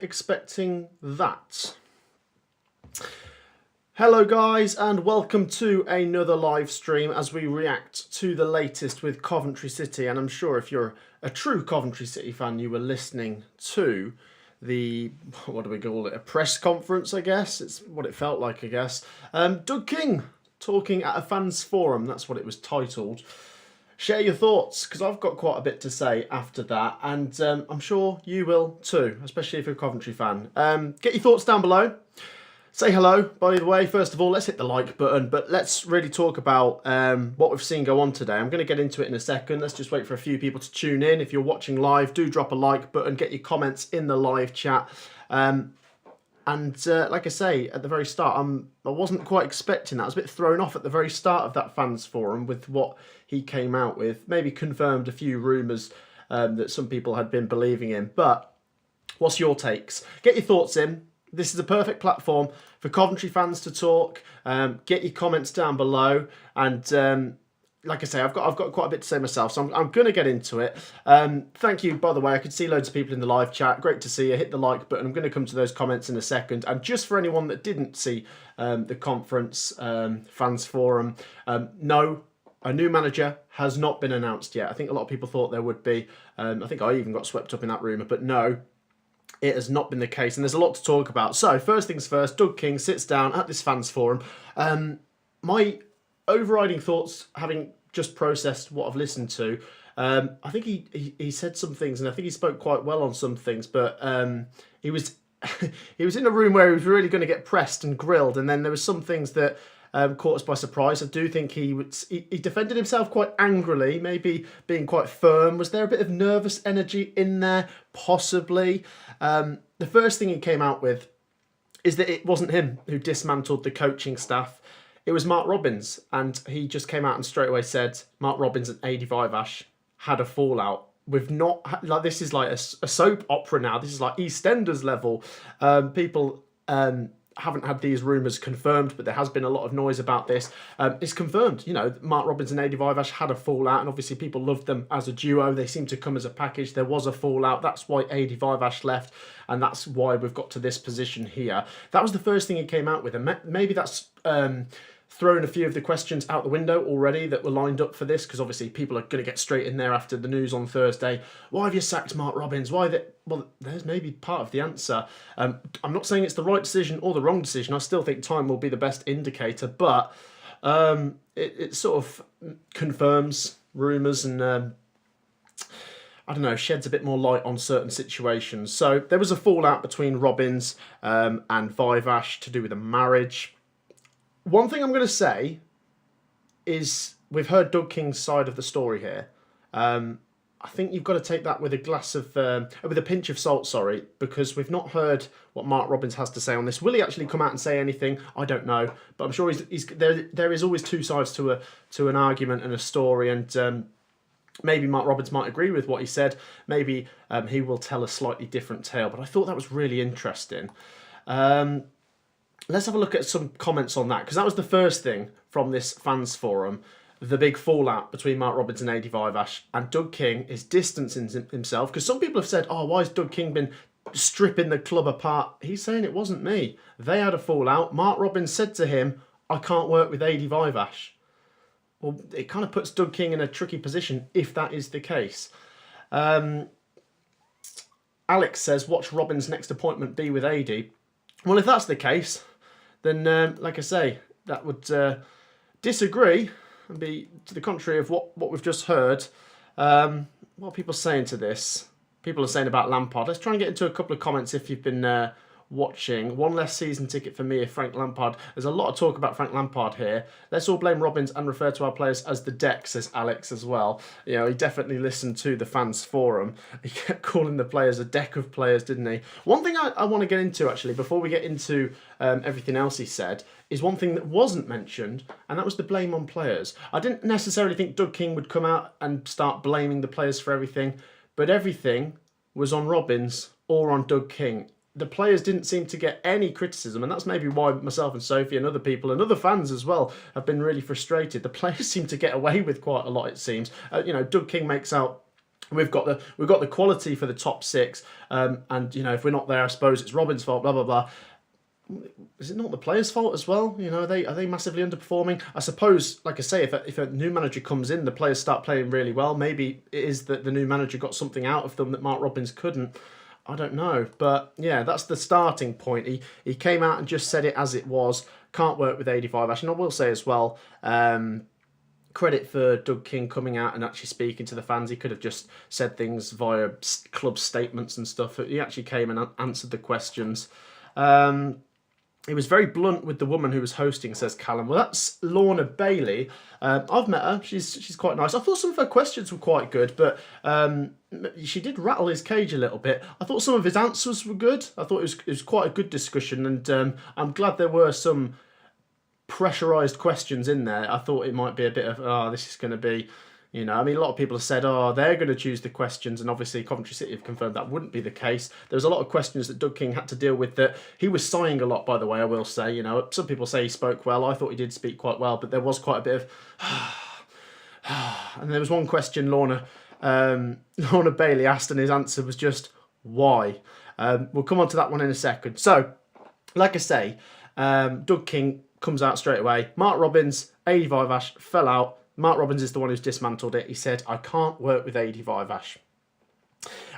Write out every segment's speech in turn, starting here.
expecting that. Hello guys, and welcome to another live stream as we react to the latest with Coventry City. And I'm sure if you're a true Coventry City fan, you were listening to the, what do we call it, a press conference, I guess. It's what it felt like, I guess. Doug King talking at a fans forum, that's what it was titled. Share your thoughts, because I've got quite a bit to say after that, and I'm sure you will too, especially if you're a Coventry fan. Get your thoughts down below. Say hello, by the way. First of all, let's hit the like button, but let's really talk about what we've seen go on today. I'm going to get into it in a second. Let's just wait for a few people to tune in. If you're watching live, do drop a like button, get your comments in the live chat. Like I say, at the very start, I wasn't quite expecting that. I was a bit thrown off at the very start of that fans forum with what he came out with. Maybe confirmed a few rumours that some people had been believing in. But what's your takes? Get your thoughts in. This is a perfect platform for Coventry fans to talk. Get your comments down below. And like I say, I've got quite a bit to say myself, so I'm going to get into it. Thank you, by the way. I could see loads of people in the live chat. Great to see you. Hit the like button. I'm going to come to those comments in a second. And just for anyone that didn't see the conference fans forum, no, a new manager has not been announced yet. I think a lot of people thought there would be. I think I even got swept up in that rumour, but no. It has not been the case, and there's a lot to talk about. So, first things first, Doug King sits down at this fans forum. My overriding thoughts, having just processed what I've listened to, I think he said some things, and I think he spoke quite well on some things, but he was he was in a room where he was really going to get pressed and grilled, and then there were some things that caught us by surprise. I do think he defended himself quite angrily, maybe being quite firm. Was there a bit of nervous energy in there? Possibly. The first thing he came out with is that it wasn't him who dismantled the coaching staff. It was Mark Robins, and he just came out and straight away said Mark Robins and AD Vash had a fallout. We've not, like, this is like a soap opera now. This is like EastEnders level. People haven't had these rumours confirmed, but there has been a lot of noise about this. It's confirmed, you know, Mark Robins and AD Vash had a fallout, and obviously people loved them as a duo. They seem to come as a package. There was a fallout. That's why AD Vash left, and that's why we've got to this position here. That was the first thing he came out with, and maybe that's thrown a few of the questions out the window already that were lined up for this, because obviously people are going to get straight in there after the news on Thursday. Why have you sacked Mark Robins? Well, there's maybe part of the answer. I'm not saying it's the right decision or the wrong decision. I still think time will be the best indicator, but it sort of confirms rumours and I don't know, sheds a bit more light on certain situations. So there was a fallout between Robins and Vash to do with a marriage. One thing I'm going to say is we've heard Doug King's side of the story here. I think you've got to take that with a pinch of salt, sorry, because we've not heard what Mark Robins has to say on this. Will he actually come out and say anything? I don't know, but I'm sure there is always two sides to an argument and a story, and maybe Mark Robins might agree with what he said. Maybe he will tell a slightly different tale, but I thought that was really interesting. Let's have a look at some comments on that, because that was the first thing from this fans forum, the big fallout between Mark Robins and AD Vash, and Doug King is distancing himself, because some people have said, oh, why has Doug King been stripping the club apart? He's saying it wasn't me. They had a fallout. Mark Robins said to him, I can't work with AD Vash. Well, it kind of puts Doug King in a tricky position if that is the case. Alex says, watch Robins' next appointment be with AD. Well, if that's the case, then, like I say, that would disagree and be to the contrary of what we've just heard. What are people saying to this? People are saying about Lampard. Let's try and get into a couple of comments if you've been watching. One less season ticket for me if Frank Lampard. There's a lot of talk about Frank Lampard here. Let's all blame Robins and refer to our players as the deck, says Alex as well. You know, he definitely listened to the fans forum. He kept calling the players a deck of players, didn't he? One thing I want to get into, actually, before we get into everything else he said, is one thing that wasn't mentioned, and that was the blame on players. I didn't necessarily think Doug King would come out and start blaming the players for everything, but everything was on Robins or on Doug King. The players didn't seem to get any criticism, and that's maybe why myself and Sophie and other people and other fans as well have been really frustrated. The players seem to get away with quite a lot, it seems. You know, Doug King makes out we've got the quality for the top six, and if we're not there, I suppose it's Robin's fault. Blah blah blah. Is it not the players' fault as well? Are they massively underperforming? I suppose, like I say, if a new manager comes in, the players start playing really well. Maybe it is that the new manager got something out of them that Mark Robins couldn't. I don't know, but yeah, that's the starting point. He came out and just said it as it was. Can't work with 85 Ash, and I will say as well. Credit for Doug King coming out and actually speaking to the fans. He could have just said things via club statements and stuff. He actually came and answered the questions. He was very blunt with the woman who was hosting, says Callum. Well, that's Lorna Bailey. I've met her. She's quite nice. I thought some of her questions were quite good, but she did rattle his cage a little bit. I thought some of his answers were good. I thought it was quite a good discussion, and I'm glad there were some pressurised questions in there. I thought it might be a bit of, this is going to be... a lot of people have said, they're going to choose the questions, and obviously Coventry City have confirmed that wouldn't be the case. There was a lot of questions that Doug King had to deal with that he was sighing a lot, by the way, I will say. Some people say he spoke well. I thought he did speak quite well, but there was quite a bit of... and there was one question Lorna Bailey asked, and his answer was just, why? We'll come on to that one in a second. So, like I say, Doug King comes out straight away. Mark Robins, 85 Ash, fell out. Mark Robins is the one who's dismantled it. He said, I can't work with 85 Ash.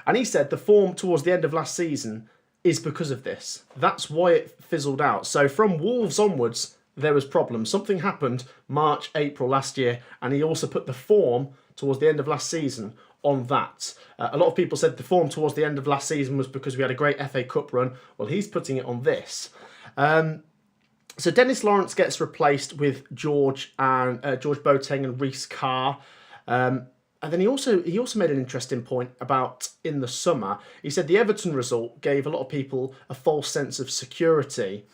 And he said the form towards the end of last season is because of this. That's why it fizzled out. So from Wolves onwards, there was problems. Something happened March, April last year, and he also put the form towards the end of last season on that. A lot of people said the form towards the end of last season was because we had a great FA Cup run. Well, he's putting it on this. So Dennis Lawrence gets replaced with George Boateng and Reece Carr. And then he also made an interesting point about in the summer. He said the Everton result gave a lot of people a false sense of security.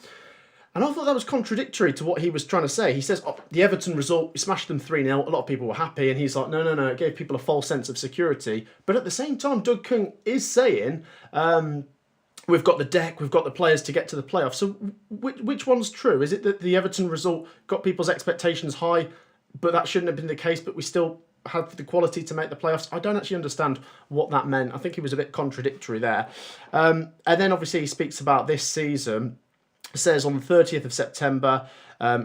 And I thought that was contradictory to what he was trying to say. He says, the Everton result, we smashed them 3-0, a lot of people were happy. And he's like, no, it gave people a false sense of security. But at the same time, Doug King is saying... we've got the deck, we've got the players to get to the playoffs. So which one's true? Is it that the Everton result got people's expectations high, but that shouldn't have been the case, but we still had the quality to make the playoffs? I don't actually understand what that meant. I think he was a bit contradictory there. And then obviously he speaks about this season. Says on the 30th of September,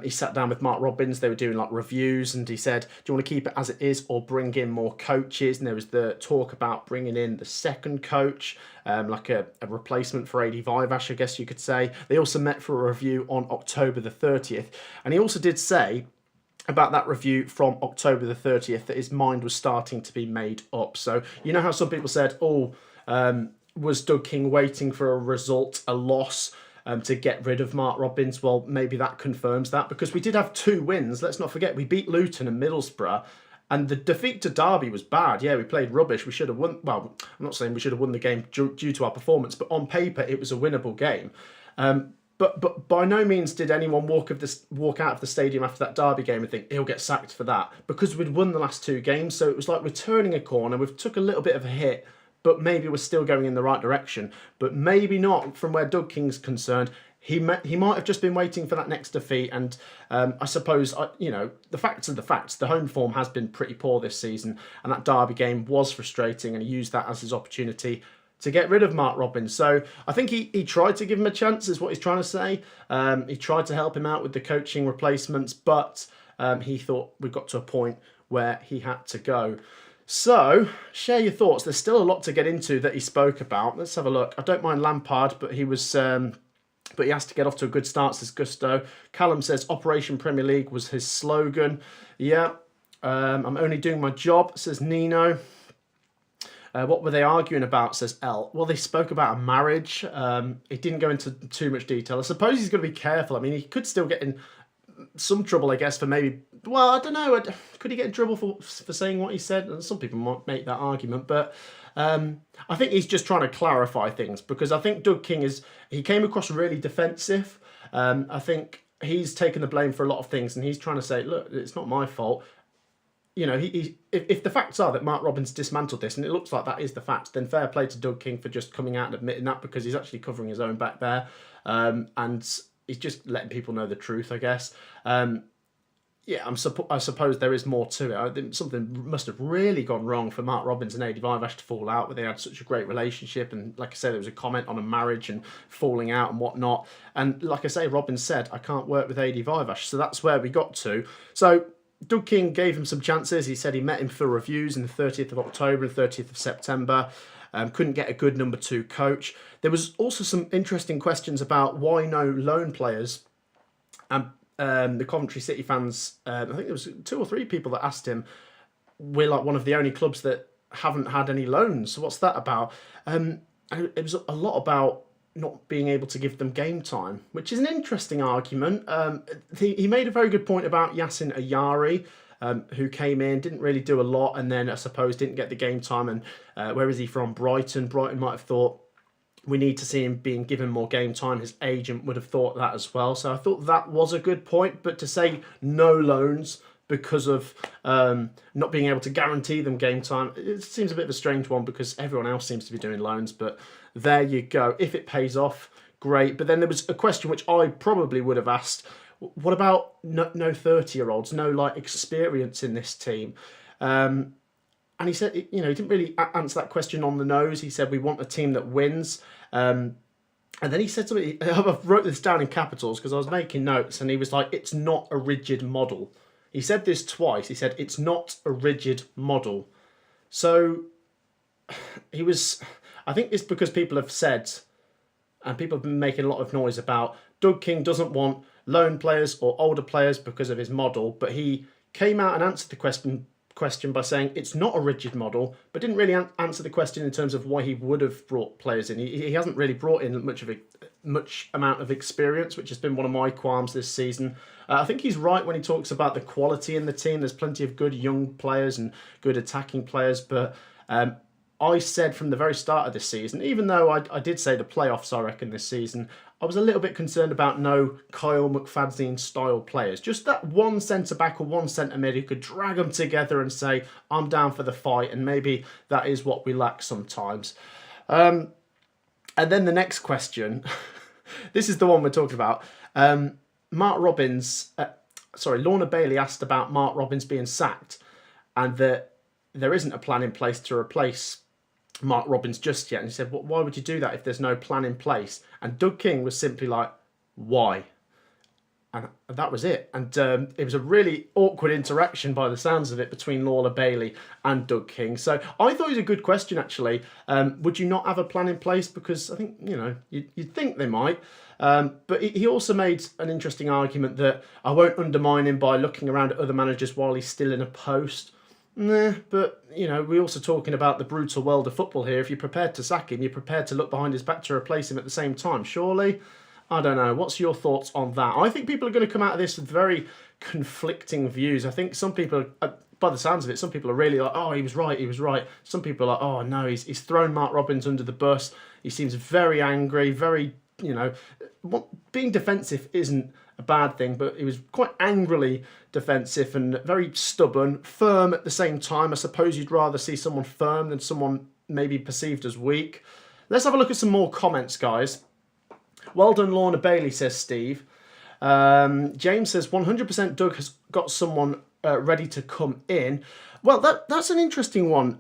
he sat down with Mark Robins. They were doing like reviews, and he said, do you want to keep it as it is or bring in more coaches? And there was the talk about bringing in the second coach, like a replacement for 85 Ash, I guess you could say. They also met for a review on October the 30th. And he also did say about that review from October the 30th that his mind was starting to be made up. So you know how some people said, was Doug King waiting for a result, a loss, to get rid of Mark Robins? Well, maybe that confirms that, because we did have 2 wins. Let's not forget, we beat Luton and Middlesbrough, and the defeat to Derby was bad. Yeah, we played rubbish. We should have won. Well, I'm not saying we should have won the game due to our performance, but on paper, it was a winnable game. But by no means did anyone walk out of the stadium after that Derby game and think he'll get sacked for that, because we'd won the last 2 games. So it was like we're turning a corner. We've took a little bit of a hit, but maybe we're still going in the right direction. But maybe not from where Doug King's concerned. He might have just been waiting for that next defeat. And I suppose, the facts are the facts. The home form has been pretty poor this season. And that Derby game was frustrating. And he used that as his opportunity to get rid of Mark Robins. So I think he tried to give him a chance, is what he's trying to say. He tried to help him out with the coaching replacements. But he thought we got to a point where he had to go. So, share your thoughts. There's still a lot to get into that he spoke about. Let's have a look. I don't mind Lampard, but he was, but he has to get off to a good start, says Gusto. Callum says Operation Premier League was his slogan. Yeah. I'm only doing my job, says Nino. What were they arguing about, says L. Well, they spoke about a marriage. It didn't go into too much detail. I suppose he's going to be careful. I mean, he could still get in some trouble, I guess, for maybe... Well, I don't know. Could he get in trouble for saying what he said? And some people might make that argument, but I think he's just trying to clarify things, because I think Doug King he came across really defensive. I think he's taken the blame for a lot of things, and he's trying to say, look, it's not my fault. If the facts are that Mark Robins dismantled this, and it looks like that is the fact, then fair play to Doug King for just coming out and admitting that, because he's actually covering his own back there. And he's just letting people know the truth, I guess. Yeah, I suppose there is more to it. I think something must have really gone wrong for Mark Robbins and Adi Vivash to fall out, but they had such a great relationship. And like I said, there was a comment on a marriage and falling out and whatnot. And like I say, Robbins said, I can't work with Adi Vivash. So that's where we got to. So Doug King gave him some chances. He said he met him for reviews on the 30th of October and 30th of September. Couldn't get a good number 2 coach. There was also some interesting questions about why no loan players. The Coventry City fans, I think there was 2 or 3 people that asked him, we're like one of the only clubs that haven't had any loans, so what's that about? And it was a lot about not being able to give them game time, which is an interesting argument. He made a very good point about Yasin Ayari, who came in, didn't really do a lot, and then I suppose didn't get the game time. And where is he from? Brighton. Brighton might have thought, we need to see him being given more game time. His agent would have thought that as well. So I thought that was a good point. But to say no loans because of not being able to guarantee them game time, it seems a bit of a strange one because everyone else seems to be doing loans. But there you go. If it pays off, great. But then there was a question which I probably would have asked. What about no 30-year-olds, no like experience in this team? And he said, he didn't really answer that question on the nose. He said, we want a team that wins. And then he said something, I wrote this down in capitals because I was making notes, and he was like, it's not a rigid model. He said this twice. He said, it's not a rigid model. So I think it's because people have said, and people have been making a lot of noise about Doug King doesn't want loan players or older players because of his model, but he came out and answered the question by saying it's not a rigid model, but didn't really answer the question in terms of why he would have brought players in. He hasn't really brought in much amount of experience, which has been one of my qualms this season. I think he's right when he talks about the quality in the team. There's plenty of good young players and good attacking players, but I said from the very start of this season, even though I did say the playoffs, I reckon, this season, I was a little bit concerned about no Kyle McFadzean style players. Just that one centre-back or one centre-mid who could drag them together and say, I'm down for the fight, and maybe that is what we lack sometimes. And then the next question, this is the one we're talking about. Lorna Bailey asked about Mark Robbins being sacked, and that there isn't a plan in place to replace Mark Robbins just yet. And he said, well, why would you do that if there's no plan in place? And Doug King was simply like, why? And that was it. And it was a really awkward interaction by the sounds of it between Lorna Bailey and Doug King. So I thought it was a good question, actually. Would you not have a plan in place? Because I think, you'd think they might. But he also made an interesting argument that I won't undermine him by looking around at other managers while he's still in a post. Nah, but, we're also talking about the brutal world of football here. If you're prepared to sack him, you're prepared to look behind his back to replace him at the same time, surely? I don't know. What's your thoughts on that? I think people are going to come out of this with very conflicting views. I think some people, by the sounds of it, some people are really like, oh, he was right. Some people are like, oh, no, he's thrown Mark Robbins under the bus. He seems very angry, very, being defensive isn't a bad thing, but he was quite angrily defensive and very stubborn, firm at the same time. I suppose you'd rather see someone firm than someone maybe perceived as weak. Let's have a look at some more comments, guys. Well done, Lorna Bailey, says Steve. James says 100% Doug has got someone ready to come in. Well, that's an interesting one,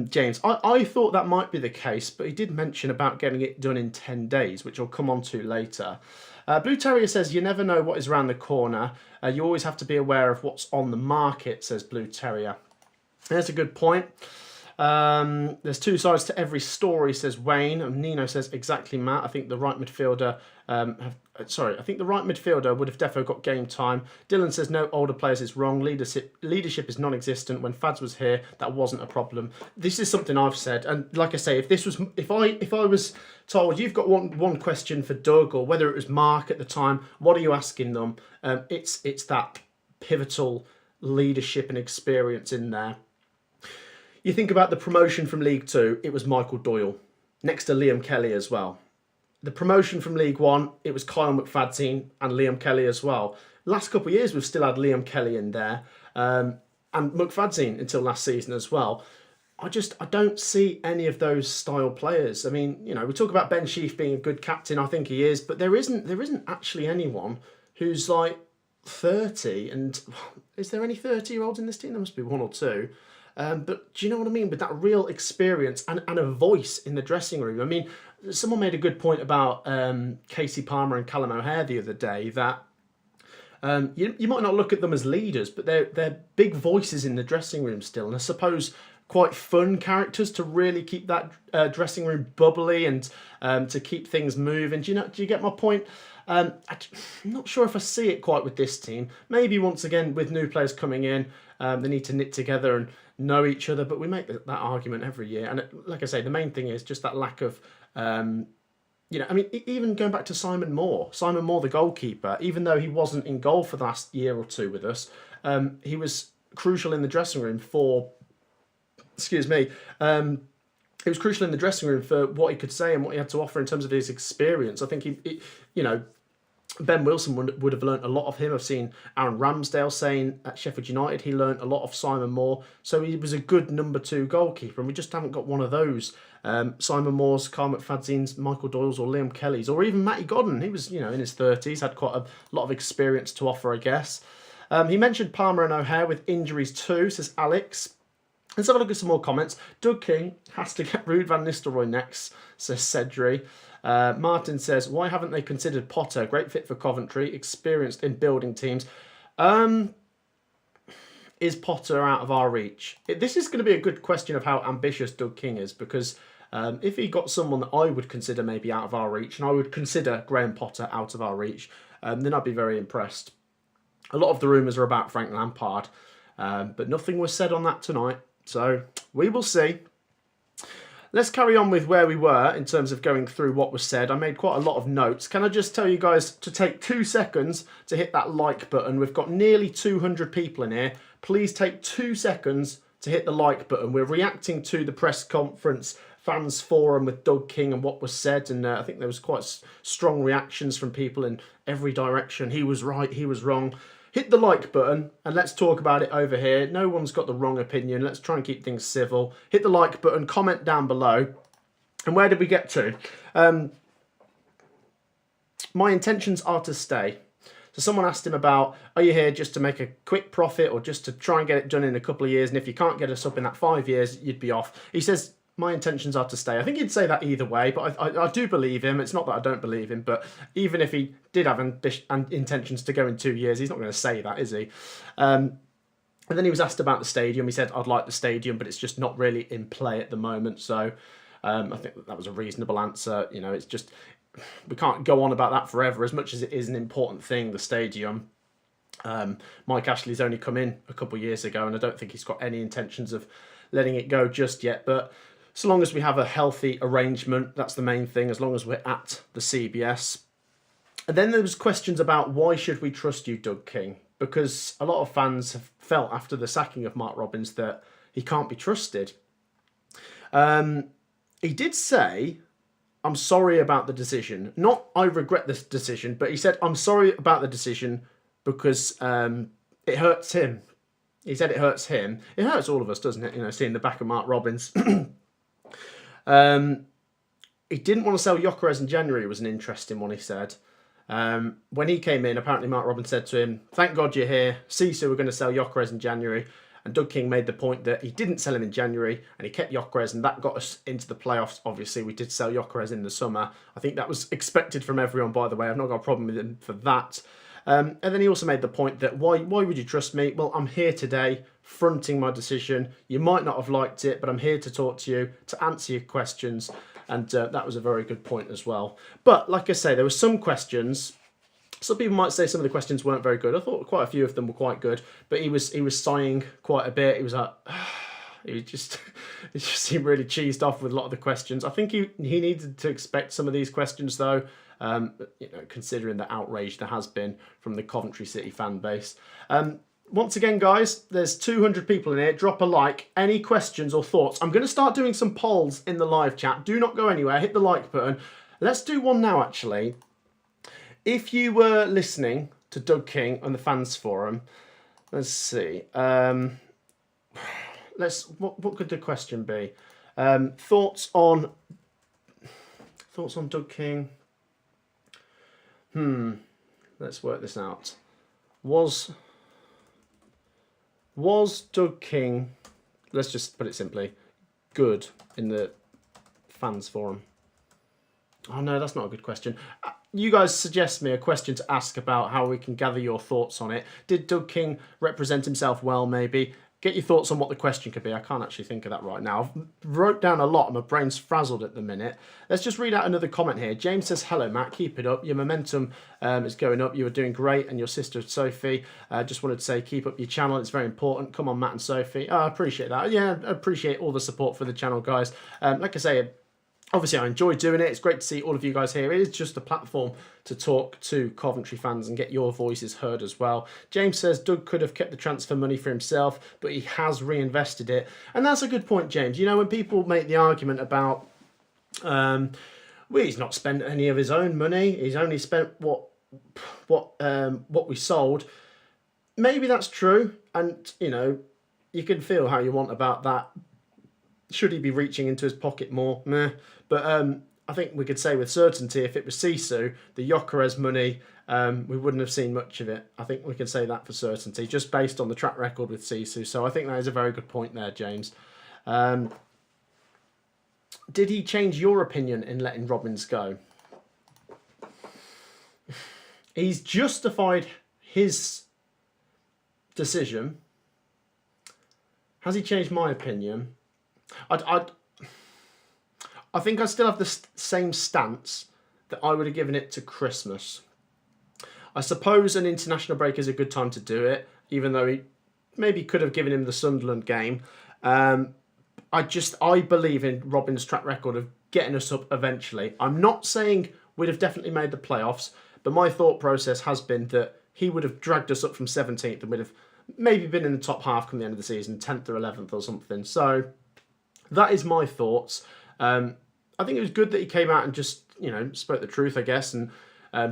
James. I thought that might be the case, but he did mention about getting it done in 10 days, which I'll come on to later. Blue Terrier says, you never know what is around the corner. You always have to be aware of what's on the market, says Blue Terrier. There's a good point. There's 2 sides to every story, says Wayne. And Nino says, exactly, Matt. I think the right midfielder would have defo got game time. Dylan says no older players is wrong. Leadership is non-existent. When Fads was here, that wasn't a problem. This is something I've said, and like I say, if I was told you've got one question for Doug, or whether it was Mark at the time, what are you asking them? It's that pivotal leadership and experience in there. You think about the promotion from League 2, it was Michael Doyle, next to Liam Kelly as well. The promotion from League 1, it was Kyle McFadzean and Liam Kelly as well. Last couple of years, we've still had Liam Kelly in there, and McFadzean until last season as well. I don't see any of those style players. I mean, we talk about Ben Sheaf being a good captain, I think he is, but there isn't actually anyone who's like 30, and is there any 30-year-olds in this team? There must be one or two. But do you know what I mean? With that real experience and a voice in the dressing room. I mean, someone made a good point about Casey Palmer and Callum O'Hare the other day, that you might not look at them as leaders, but they're big voices in the dressing room still. And I suppose quite fun characters to really keep that dressing room bubbly and to keep things moving. Do you get my point? I'm not sure if I see it quite with this team. Maybe once again with new players coming in, they need to knit together and know each other. But we make that argument every year. And like I say, the main thing is just that lack of, I mean, even going back to Simon Moore, the goalkeeper, even though he wasn't in goal for the last year or two with us, he was crucial in the dressing room for. Excuse me. It was crucial in the dressing room for what he could say and what he had to offer in terms of his experience. I think Ben Wilson would have learnt a lot of him. I've seen Aaron Ramsdale saying at Sheffield United he learnt a lot of Simon Moore. So he was a good number 2 goalkeeper, and we just haven't got one of those. Simon Moore's, Carl McFadzean's, Michael Doyle's, or Liam Kelly's, or even Matty Godden. He was, in his 30s, had quite a lot of experience to offer, I guess. He mentioned Palmer and O'Hare with injuries too, says Alex. Let's have a look at some more comments. Doug King has to get Ruud van Nistelrooy next, says Cedri. Martin says, why haven't they considered Potter? Great fit for Coventry, experienced in building teams. Is Potter out of our reach? This is going to be a good question of how ambitious Doug King is, because if he got someone that I would consider maybe out of our reach, and I would consider Graham Potter out of our reach, then I'd be very impressed. A lot of the rumours are about Frank Lampard, but nothing was said on that tonight. So we will see. Let's carry on with where we were in terms of going through what was said. I made quite a lot of notes. Can I just tell you guys to take 2 seconds to hit that like button? We've got nearly 200 people in here. Please take 2 seconds to hit the like button. We're reacting to the press conference fans forum with Doug King and what was said, and I think there was quite strong reactions from people in every direction. He was right, he was wrong. Hit the like button and let's talk about it over here. No one's got the wrong opinion. Let's try and keep things civil. Hit the like button, comment down below. And where did we get to? My intentions are to stay. So someone asked him about, are you here just to make a quick profit or just to try and get it done in a couple of years? And if you can't get us up in that 5 years, you'd be off. He says, my intentions are to stay. I think he'd say that either way, but I do believe him. It's not that I don't believe him, but even if he did have intentions to go in 2 years, he's not going to say that, is he? And then he was asked about the stadium. He said, I'd like the stadium, but it's just not really in play at the moment. So I think that was a reasonable answer. It's just, we can't go on about that forever, as much as it is an important thing, the stadium. Mike Ashley's only come in a couple of years ago, and I don't think he's got any intentions of letting it go just yet, but so long as we have a healthy arrangement, that's the main thing, as long as we're at the CBS. And then there was questions about why should we trust you, Doug King? Because a lot of fans have felt after the sacking of Mark Robins that he can't be trusted. He did say, I'm sorry about the decision. Not, I regret this decision, but he said, I'm sorry about the decision because it hurts him. He said it hurts him. It hurts all of us, doesn't it? Seeing the back of Mark Robins. He didn't want to sell Gyökeres in January was an interesting one, he said. When he came in, apparently Mark Robins said to him, thank God you're here. Sisu, we're going to sell Gyökeres in January. And Doug King made the point that he didn't sell him in January and he kept Gyökeres, and that got us into the playoffs. Obviously, we did sell Gyökeres in the summer. I think that was expected from everyone, by the way. I've not got a problem with him for that. And then he also made the point that why would you trust me? Well, I'm here today fronting my decision. You might not have liked it, but I'm here to talk to you, to answer your questions. And that was a very good point as well. But like I say, there were some questions. Some people might say some of the questions weren't very good. I thought quite a few of them were quite good, but he was sighing quite a bit. He was like, he just seemed really cheesed off with a lot of the questions. I think he needed to expect some of these questions though. Considering the outrage there has been from the Coventry City fan base. Once again, guys, there's 200 people in here. Drop a like. Any questions or thoughts? I'm going to start doing some polls in the live chat. Do not go anywhere. Hit the like button. Let's do one now, actually. If you were listening to Doug King on the fans forum, let's see. What could the question be? Thoughts on Doug King. Let's work this out. Was Doug King, let's just put it simply, good in the fans forum? Oh no, that's not a good question. You guys suggest me a question to ask about how we can gather your thoughts on it. Did Doug King represent himself well, maybe? Get your thoughts on what the question could be. I can't actually think of that right now. I've wrote down a lot and my brain's frazzled at the minute. Let's just read out another comment here. James says, hello, Matt. Keep it up. Your momentum is going up. You are doing great. And your sister, Sophie, just wanted to say, keep up your channel. It's very important. Come on, Matt and Sophie. Oh, I appreciate that. Yeah, I appreciate all the support for the channel, guys. Like I say, obviously, I enjoy doing it. It's great to see all of you guys here. It is just a platform to talk to Coventry fans and get your voices heard as well. James says Doug could have kept the transfer money for himself, but he has reinvested it. And that's a good point, James. You know, when people make the argument about, well, he's not spent any of his own money. He's only spent what we sold. Maybe that's true. And, you know, you can feel how you want about that. Should he be reaching into his pocket more? Meh. But I think we could say with certainty, if it was Sisu, the Gyökeres money, we wouldn't have seen much of it. I think we can say that for certainty, just based on the track record with Sisu. So I think that is a very good point there, James. Did he change your opinion in letting Robbins go? He's justified his decision. Has he changed my opinion? I think I still have the same stance that I would have given it to Christmas. I suppose an international break is a good time to do it, even though he maybe could have given him the Sunderland game. I believe in Robin's track record of getting us up eventually. I'm not saying we'd have definitely made the playoffs, but my thought process has been that he would have dragged us up from 17th and would have maybe been in the top half come the end of the season, 10th or 11th or something. So that is my thoughts. I think it was good that he came out and just, you know, spoke the truth, I guess, and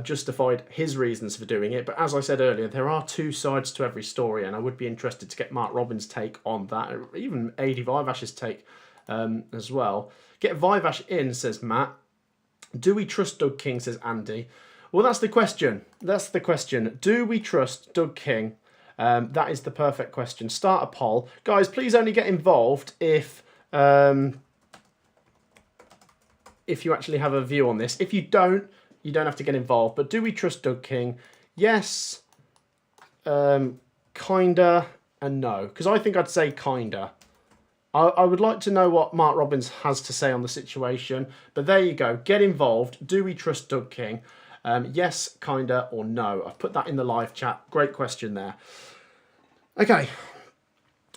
justified his reasons for doing it. But as I said earlier, there are two sides to every story, and I would be interested to get Mark Robbins' take on that, or even AD Vivash's take as well. Get Vivash in, says Matt. Do we trust Doug King, says Andy. Well, that's the question. That's the question. Do we trust Doug King? That is the perfect question. Start a poll. Guys, please only get involved if you actually have a view on this. If you don't have to get involved. But do we trust Doug King? Yes, kinda, and no. Because I think I'd say kinda. I would like to know what Mark Robbins has to say on the situation. But there you go. Get involved. Do we trust Doug King? Yes, kinda, or no. I've put that in the live chat. Great question there. Okay.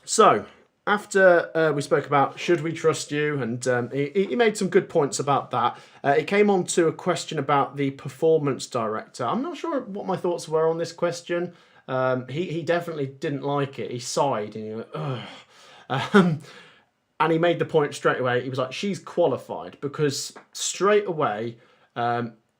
So, after we spoke about should we trust you, and he made some good points about that. It came on to a question about the performance director. I'm not sure what my thoughts were on this question. He definitely didn't like it. He sighed and he went, ugh. And he made the point straight away. He was like, she's qualified, because straight away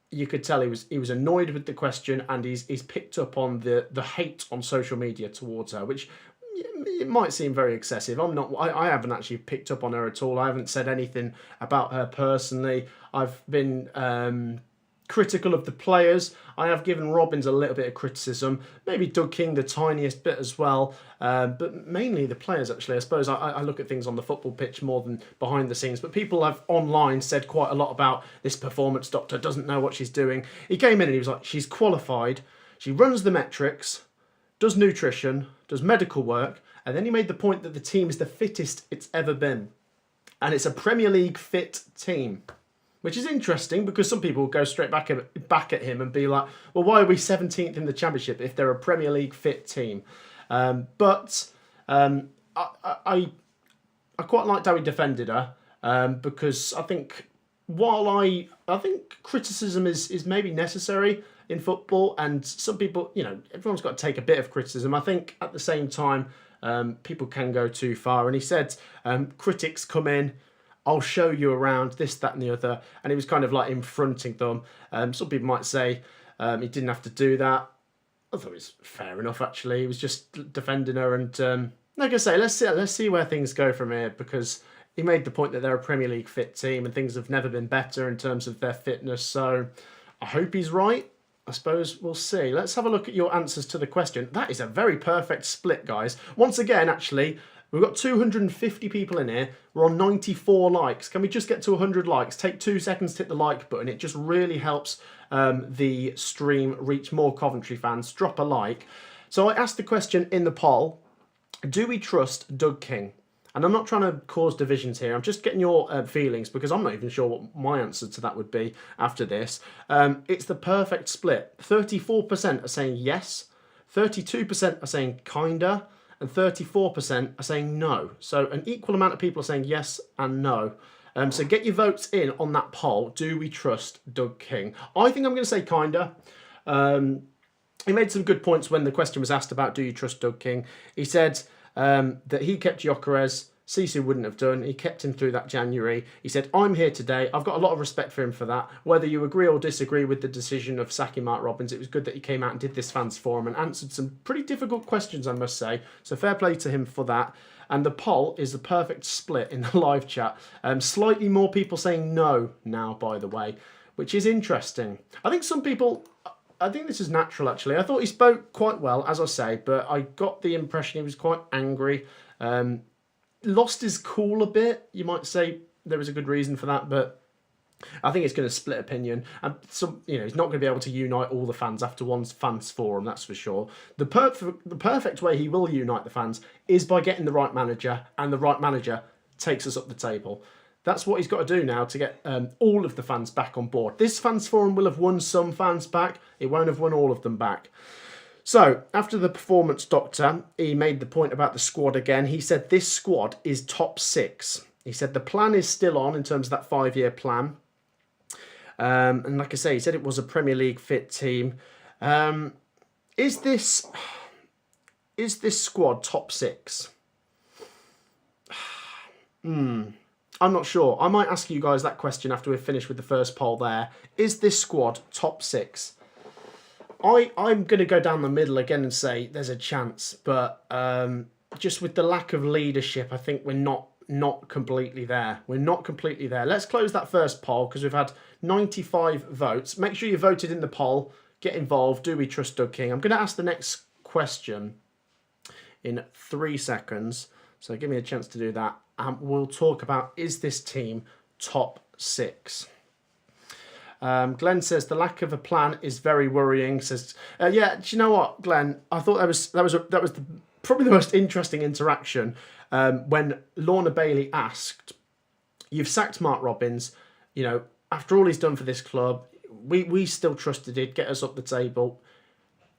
you could tell he was annoyed with the question, and he's picked up on the hate on social media towards her, which it might seem very excessive. I haven't actually picked up on her at all. I haven't said anything about her personally. I've been critical of the players. I have given Robbins a little bit of criticism. Maybe Doug King the tiniest bit as well. But mainly the players, actually. I suppose I look at things on the football pitch more than behind the scenes. But people have online said quite a lot about this performance doctor, doesn't know what she's doing. He came in and he was like, she's qualified. She runs the metrics, does nutrition, does medical work. And then he made the point that the team is the fittest it's ever been. And it's a Premier League fit team. Which is interesting, because some people will go straight back at him and be like, well, why are we 17th in the Championship if they're a Premier League fit team? But I quite liked how he defended her, because I think I think criticism is maybe necessary in football, and some people, you know, everyone's got to take a bit of criticism. I think at the same time, people can go too far. And he said, critics come in, I'll show you around, this, that, and the other. And he was kind of like confronting them. Some people might say he didn't have to do that. I thought it was fair enough, actually. He was just defending her. And like I say, let's see where things go from here, because he made the point that they're a Premier League fit team and things have never been better in terms of their fitness. So I hope he's right. I suppose we'll see. Let's have a look at your answers to the question. That is a very perfect split, guys. Once again, actually, we've got 250 people in here. We're on 94 likes. Can we just get to 100 likes? Take 2 seconds to hit the like button. It just really helps the stream reach more Coventry fans. Drop a like. So I asked the question in the poll, do we trust Doug King? And I'm not trying to cause divisions here. I'm just getting your feelings because I'm not even sure what my answer to that would be after this. It's the perfect split. 34% are saying yes, 32% are saying kinda, and 34% are saying no. So an equal amount of people are saying yes and no. So get your votes in on that poll. Do we trust Doug King? I think I'm going to say kinda. He made some good points when the question was asked about do you trust Doug King. He said that he kept Gyökeres, Sisu wouldn't have done. He kept him through that January. He said, I'm here today. I've got a lot of respect for him for that. Whether you agree or disagree with the decision of sacking Mark Robins, it was good that he came out and did this fans forum and answered some pretty difficult questions, I must say. So fair play to him for that. And the poll is the perfect split in the live chat. Slightly more people saying no now, by the way, which is interesting. I think some people... I think this is natural, actually. I thought he spoke quite well, as I say, but I got the impression he was quite angry. Lost his cool a bit. You might say there was a good reason for that, but I think it's going to split opinion. And he's not going to be able to unite all the fans after one fans forum, that's for sure. The perfect way he will unite the fans is by getting the right manager, and the right manager takes us up the table. That's what he's got to do now to get all of the fans back on board. This fans forum will have won some fans back. It won't have won all of them back. So, after the performance doctor, he made the point about the squad again. He said this squad is top 6. He said the plan is still on in terms of that 5-year plan. And like I say, he said it was a Premier League fit team. Is this squad top 6? I'm not sure. I might ask you guys that question after we've finished with the first poll there. Is this squad top 6? I'm going to go down the middle again and say there's a chance. But just with the lack of leadership, I think we're not completely there. We're not completely there. Let's close that first poll because we've had 95 votes. Make sure you voted in the poll. Get involved. Do we trust Doug King? I'm going to ask the next question in 3 seconds. So give me a chance to do that. We'll talk about, is this team top 6? Glenn says the lack of a plan is very worrying. Says, yeah, do you know what, Glenn? I thought that was probably the most interesting interaction when Lorna Bailey asked, "You've sacked Mark Robins. You know, after all he's done for this club, we still trusted it. Get us up the table.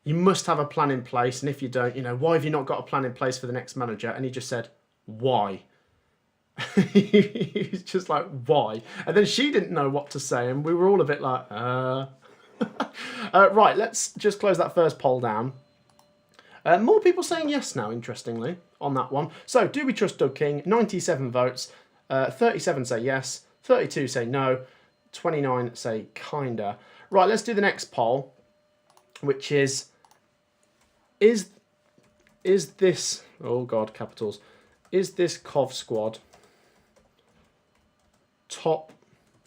You must have a plan in place, and if you don't, why have you not got a plan in place for the next manager?" And he just said, "Why?" He's just like, why? And then she didn't know what to say, and we were all a bit like, right, let's just close that first poll down. More people saying yes now, interestingly, on that one. So, do we trust Doug King? 97 votes. 37 say yes. 32 say no. 29 say kinda. Right, let's do the next poll, which is this... Oh, God, capitals. Is this Cov squad top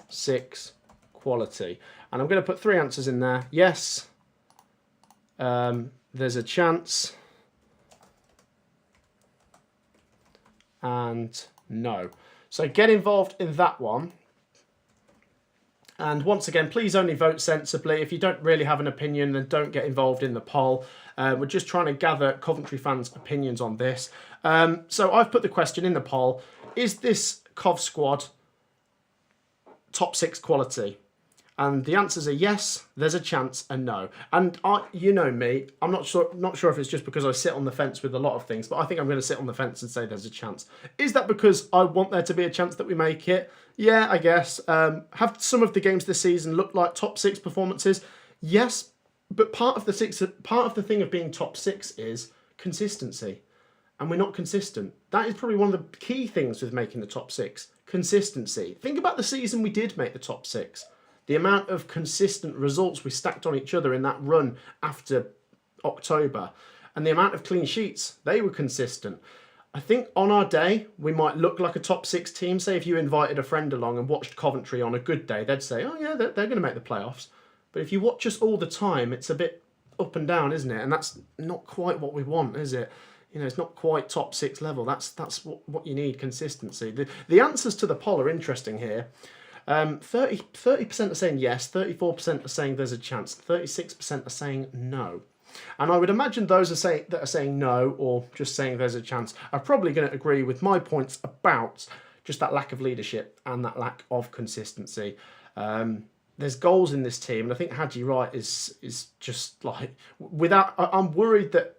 6 quality? And I'm going to put 3 answers in there. Yes, there's a chance, and no. So get involved in that one. And once again, please only vote sensibly. If you don't really have an opinion, then don't get involved in the poll. We're just trying to gather Coventry fans' opinions on this. So I've put the question in the poll. Is this Cov squad top 6 quality? And the answers are yes, there's a chance, and no. And you know me, I'm not sure if it's just because I sit on the fence with a lot of things, but I think I'm going to sit on the fence and say there's a chance. Is that because I want there to be a chance that we make it? Yeah, I guess. Have some of the games this season looked like top 6 performances? Yes, but part of the thing of being top 6 is consistency. And we're not consistent. That is probably one of the key things with making the top 6. Consistency. Think about the season we did make the top 6. The amount of consistent results we stacked on each other in that run after October. And the amount of clean sheets, they were consistent. I think on our day, we might look like a top 6 team. Say if you invited a friend along and watched Coventry on a good day, they'd say, oh yeah, they're going to make the playoffs. But if you watch us all the time, it's a bit up and down, isn't it? And that's not quite what we want, is it? You know, it's not quite top 6 level. That's what you need, consistency. The answers to the poll are interesting here. 30% are saying yes, 34% are saying there's a chance, 36% are saying no. And I would imagine those that are saying no or just saying there's a chance are probably going to agree with my points about just that lack of leadership and that lack of consistency. There's goals in this team, and I think Haji Wright is just like I'm worried that.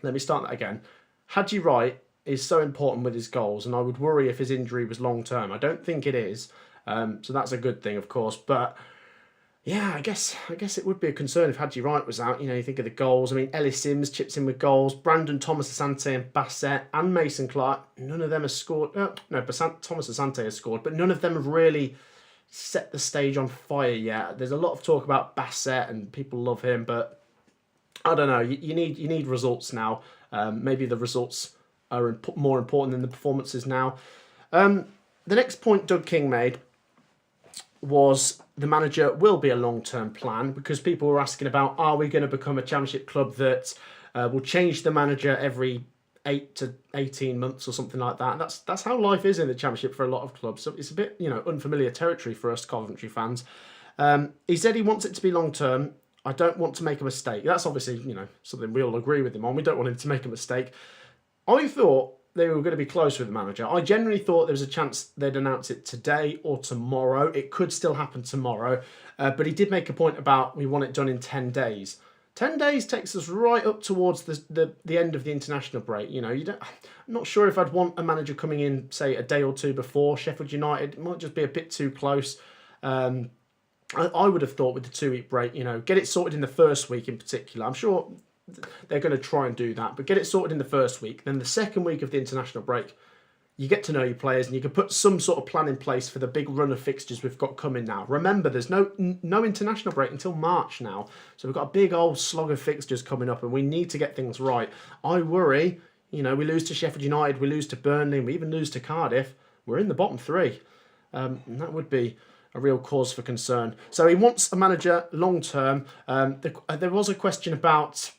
Let me start that again. Haji Wright is so important with his goals, and I would worry if his injury was long term. I don't think it is, so that's a good thing, of course. But yeah, I guess it would be a concern if Haji Wright was out. You know, you think of the goals. I mean, Ellis Sims chips in with goals. Brandon Thomas Asante and Bassett and Mason Clark. None of them have scored. No, Thomas Asante has scored, but none of them have really set the stage on fire yet. There's a lot of talk about Bassett, and people love him, but I don't know. You need results now. Maybe the results are more important than the performances now. The next point Doug King made was the manager will be a long-term plan, because people were asking about, are we going to become a Championship club that will change the manager every 8 to 18 months or something like that? That's how life is in the Championship for a lot of clubs. So it's a bit, unfamiliar territory for us Coventry fans. He said he wants it to be long-term. I don't want to make a mistake. That's obviously, something we all agree with him on. We don't want him to make a mistake. I thought they were going to be close with the manager. I genuinely thought there was a chance they'd announce it today or tomorrow. It could still happen tomorrow. But he did make a point about we want it done in 10 days. 10 days takes us right up towards the end of the international break. I'm not sure if I'd want a manager coming in, say, a day or two before Sheffield United. It might just be a bit too close. I would have thought with the 2-week break, get it sorted in the first week in particular. I'm sure they're going to try and do that, but get it sorted in the first week. Then the second week of the international break, you get to know your players and you can put some sort of plan in place for the big run of fixtures we've got coming now. Remember, there's no international break until March now. So we've got a big old slog of fixtures coming up and we need to get things right. I worry, we lose to Sheffield United, we lose to Burnley, we even lose to Cardiff. We're in the bottom 3. And that would be a real cause for concern. So he wants a manager long term. There was a question about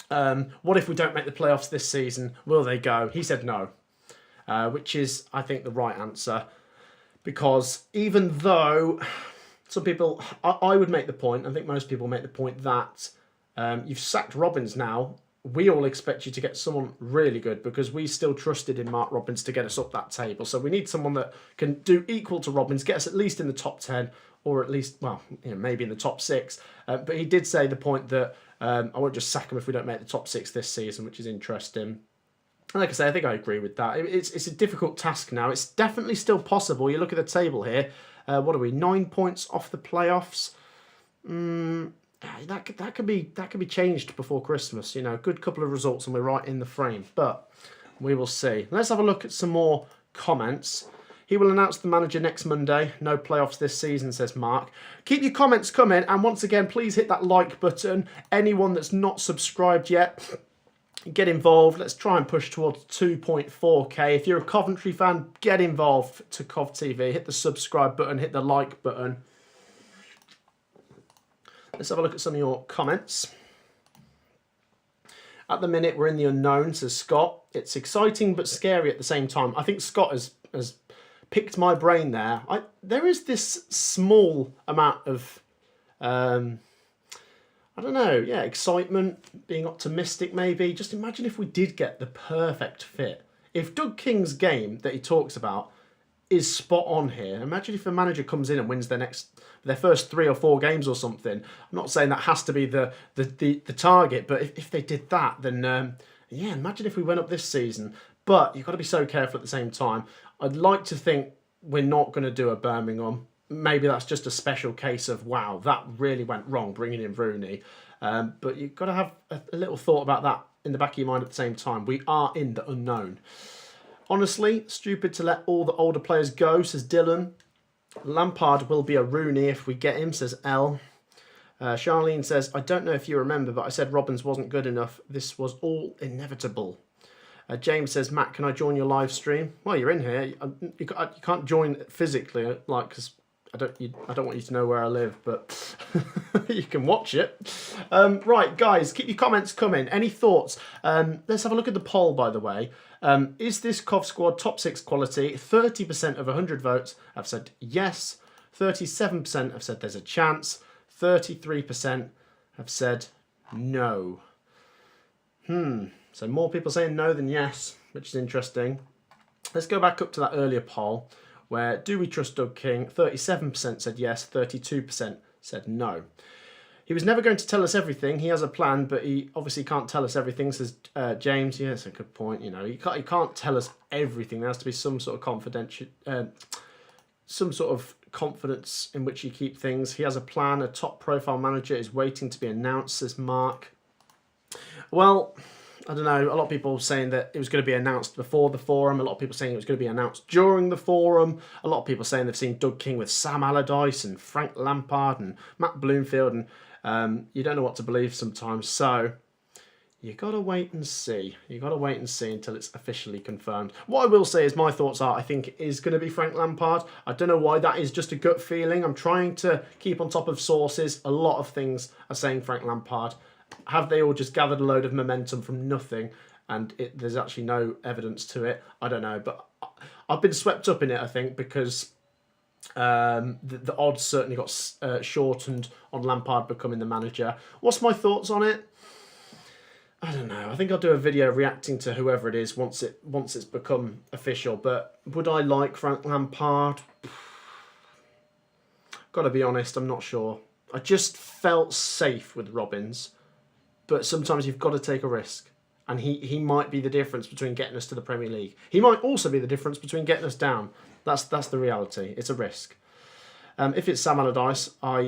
what if we don't make the playoffs this season? Will they go? He said no, which is, I think, the right answer. Because even though some people, I would make the point, I think most people make the point that you've sacked Robbins now. We all expect you to get someone really good because we still trusted in Mark Robbins to get us up that table. So we need someone that can do equal to Robbins, get us at least in the top 10 or at least, maybe in the top 6. But he did say the point that I won't just sack him if we don't make the top 6 this season, which is interesting. And like I say, I think I agree with that. It's a difficult task now. It's definitely still possible. You look at the table here. What are we? 9 points off the playoffs. That could be changed before Christmas. A good couple of results and we're right in the frame. But we will see. Let's have a look at some more comments. He will announce the manager next Monday. No playoffs this season, says Mark. Keep your comments coming. And once again, please hit that like button. Anyone that's not subscribed yet, get involved. Let's try and push towards 2.4k. If you're a Coventry fan, get involved to Cov TV. Hit the subscribe button. Hit the like button. Let's have a look at some of your comments. At the minute, we're in the unknown, says Scott. It's exciting but scary at the same time. I think Scott has picked my brain there. There is this small amount of, excitement, being optimistic maybe. Just imagine if we did get the perfect fit. If Doug King's game that he talks about is spot on here. Imagine if a manager comes in and wins their first 3 or 4 games or something. I'm not saying that has to be the target, but if they did that, then imagine if we went up this season. But you've got to be so careful at the same time. I'd like to think we're not going to do a Birmingham. Maybe that's just a special case of, wow, that really went wrong, bringing in Rooney. But you've got to have a little thought about that in the back of your mind at the same time. We are in the unknown. Honestly, stupid to let all the older players go, says Dylan. Lampard will be a Rooney if we get him, says L. Charlene says, I don't know if you remember, but I said Robbins wasn't good enough. This was all inevitable. James says, Matt, can I join your live stream? Well, you're in here. You can't join physically, because I don't want you to know where I live, but you can watch it. Right, guys, keep your comments coming. Any thoughts? Let's have a look at the poll, by the way. Is this Cov squad top 6 quality? 30% of 100 votes have said yes. 37% have said there's a chance. 33% have said no. So more people saying no than yes, which is interesting. Let's go back up to that earlier poll where do we trust Doug King? 37% said yes, 32% said no. He was never going to tell us everything. He has a plan, but he obviously can't tell us everything, says James. Yeah, that's a good point. You know, he can't tell us everything. There has to be some sort of confidential, some sort of confidence in which you keep things. He has a plan. A top profile manager is waiting to be announced, says Mark. Well, I don't know, a lot of people saying that it was going to be announced before the forum. A lot of people saying it was going to be announced during the forum. A lot of people saying they've seen Doug King with Sam Allardyce and Frank Lampard and Matt Bloomfield. And you don't know what to believe sometimes. So you got to wait and see. You got to wait and see until it's officially confirmed. What I will say is my thoughts are I think it is going to be Frank Lampard. I don't know why. That is just a gut feeling. I'm trying to keep on top of sources. A lot of things are saying Frank Lampard. Have they all just gathered a load of momentum from nothing and there's actually no evidence to it? I don't know, but I've been swept up in it, I think, because the odds certainly got shortened on Lampard becoming the manager. What's my thoughts on it? I don't know. I think I'll do a video reacting to whoever it is once it's become official. But would I like Frank Lampard? Got to be honest, I'm not sure. I just felt safe with Robins. But sometimes you've got to take a risk. And he might be the difference between getting us to the Premier League. He might also be the difference between getting us down. That's the reality. It's a risk. If it's Sam Allardyce, I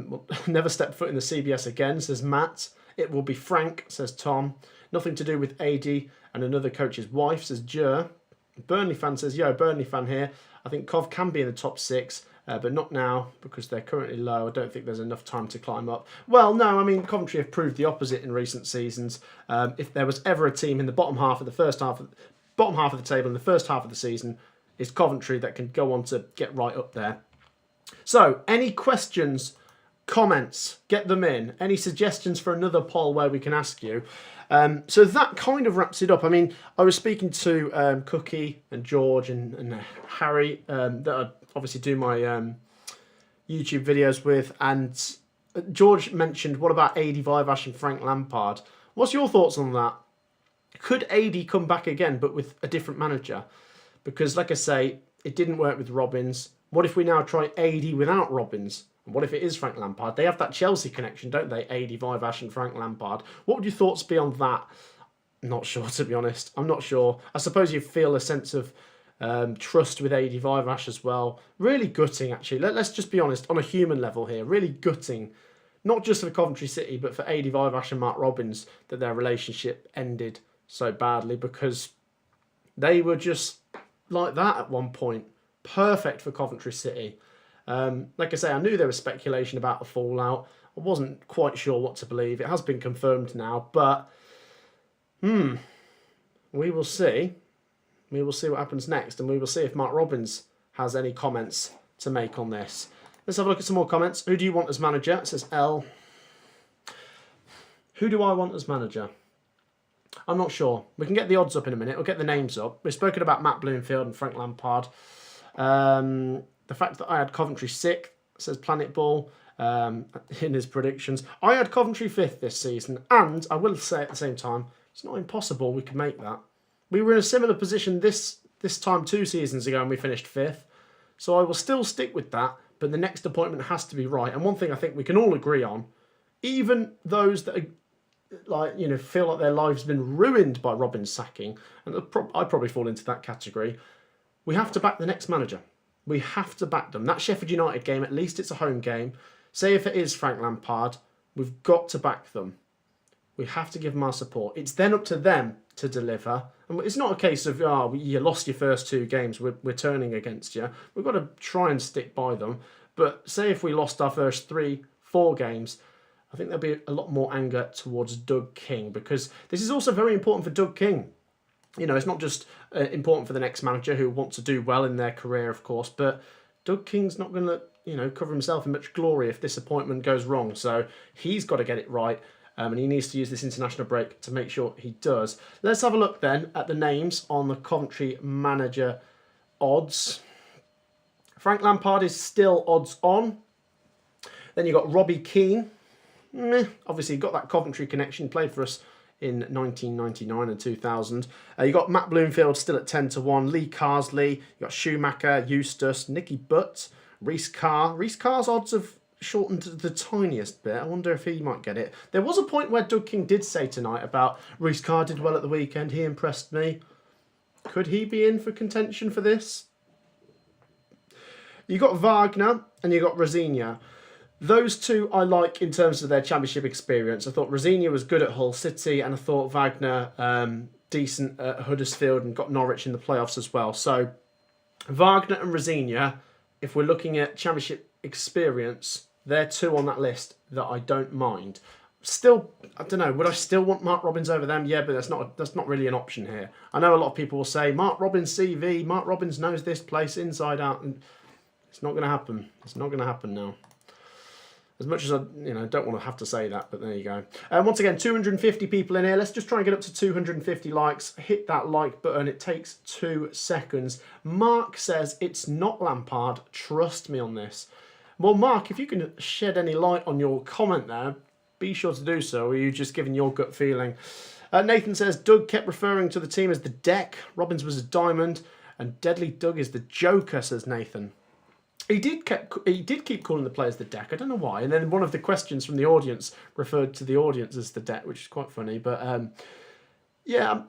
will never step foot in the CBS again, says Matt. It will be Frank, says Tom. Nothing to do with AD and another coach's wife, says Jer. Burnley fan says, yo, Burnley fan here. I think Cov can be in the top 6. But not now, because they're currently low. I don't think there's enough time to climb up. Well, no, I mean, Coventry have proved the opposite in recent seasons. If there was ever a team in the bottom half of the table in the first half of the season, it's Coventry that can go on to get right up there. So, any questions, comments, get them in. Any suggestions for another poll where we can ask you? So that kind of wraps it up. I mean, I was speaking to Cookie and George and Harry that I obviously do my YouTube videos with, and George mentioned, what about AD Vash and Frank Lampard? What's your thoughts on that? Could AD come back again, but with a different manager? Because, like I say, it didn't work with Robins. What if we now try AD without Robins? And what if it is Frank Lampard? They have that Chelsea connection, don't they? AD Vash and Frank Lampard. What would your thoughts be on that? I'm not sure, to be honest. I'm not sure. I suppose you feel a sense of trust with AD Vash as well. Really gutting, actually. Let's just be honest, on a human level here. Really gutting. Not just for Coventry City, but for AD Vash and Mark Robins, that their relationship ended so badly, because they were just like that at one point. Perfect for Coventry City. Like I say, I knew there was speculation about the fallout. I wasn't quite sure what to believe. It has been confirmed now, but we will see. We will see what happens next, and we will see if Mark Robins has any comments to make on this. Let's have a look at some more comments. Who do you want as manager? It says L. Who do I want as manager? I'm not sure. We can get the odds up in a minute. We'll get the names up. We've spoken about Matt Bloomfield and Frank Lampard. The fact that I had Coventry 6th, says Planet Ball, in his predictions. I had Coventry 5th this season, and I will say at the same time, it's not impossible we could make that. We were in a similar position this time 2 seasons ago, and we finished 5th. So I will still stick with that, but the next appointment has to be right. And one thing I think we can all agree on, even those that are, feel like their lives have been ruined by Robin's sacking, and I probably fall into that category, we have to back the next manager. We have to back them. That Sheffield United game, at least it's a home game. Say if it is Frank Lampard, we've got to back them. We have to give them our support. It's then up to them to deliver. And it's not a case of, you lost your first 2 games, we're turning against you. We've got to try and stick by them. But say if we lost our first 3-4 games, I think there'll be a lot more anger towards Doug King, because this is also very important for Doug King. You know, it's not just important for the next manager who wants to do well in their career, of course, but Doug King's not going to, cover himself in much glory if this appointment goes wrong. So he's got to get it right. And he needs to use this international break to make sure he does. Let's have a look then at the names on the Coventry manager odds. Frank Lampard is still odds on. Then you've got Robbie Keane. Obviously, got that Coventry connection, played for us in 1999 and 2000. You got Matt Bloomfield still at 10-1. Lee Carsley. You got Schumacher, Eustace, Nicky Butt, Reece Carr. Reece Carr's odds have shortened to the tiniest bit. I wonder if he might get it. There was a point where Doug King did say tonight about Reece Carr did well at the weekend. He impressed me. Could he be in for contention for this? You got Wagner and you got Rosignol. Those two I like in terms of their championship experience. I thought Rosignol was good at Hull City, and I thought Wagner decent at Huddersfield and got Norwich in the playoffs as well. So Wagner and Rosignol, if we're looking at championship experience, they're two on that list that I don't mind. Still, I don't know, would I still want Mark Robins over them? Yeah, but that's not really an option here. I know a lot of people will say, Mark Robins CV, Mark Robins knows this place inside out, and it's not going to happen. It's not going to happen now. As much as I don't want to have to say that, but there you go. Once again, 250 people in here. Let's just try and get up to 250 likes. Hit that like button. It takes 2 seconds. Mark says, it's not Lampard. Trust me on this. Well, Mark, if you can shed any light on your comment there, be sure to do so. Or are you just giving your gut feeling? Nathan says, Doug kept referring to the team as the Deck. Robins was a diamond. And Deadly Doug is the Joker, says Nathan. He did keep calling the players the Deck. I don't know why. And then one of the questions from the audience referred to the audience as the Deck, which is quite funny. But yeah,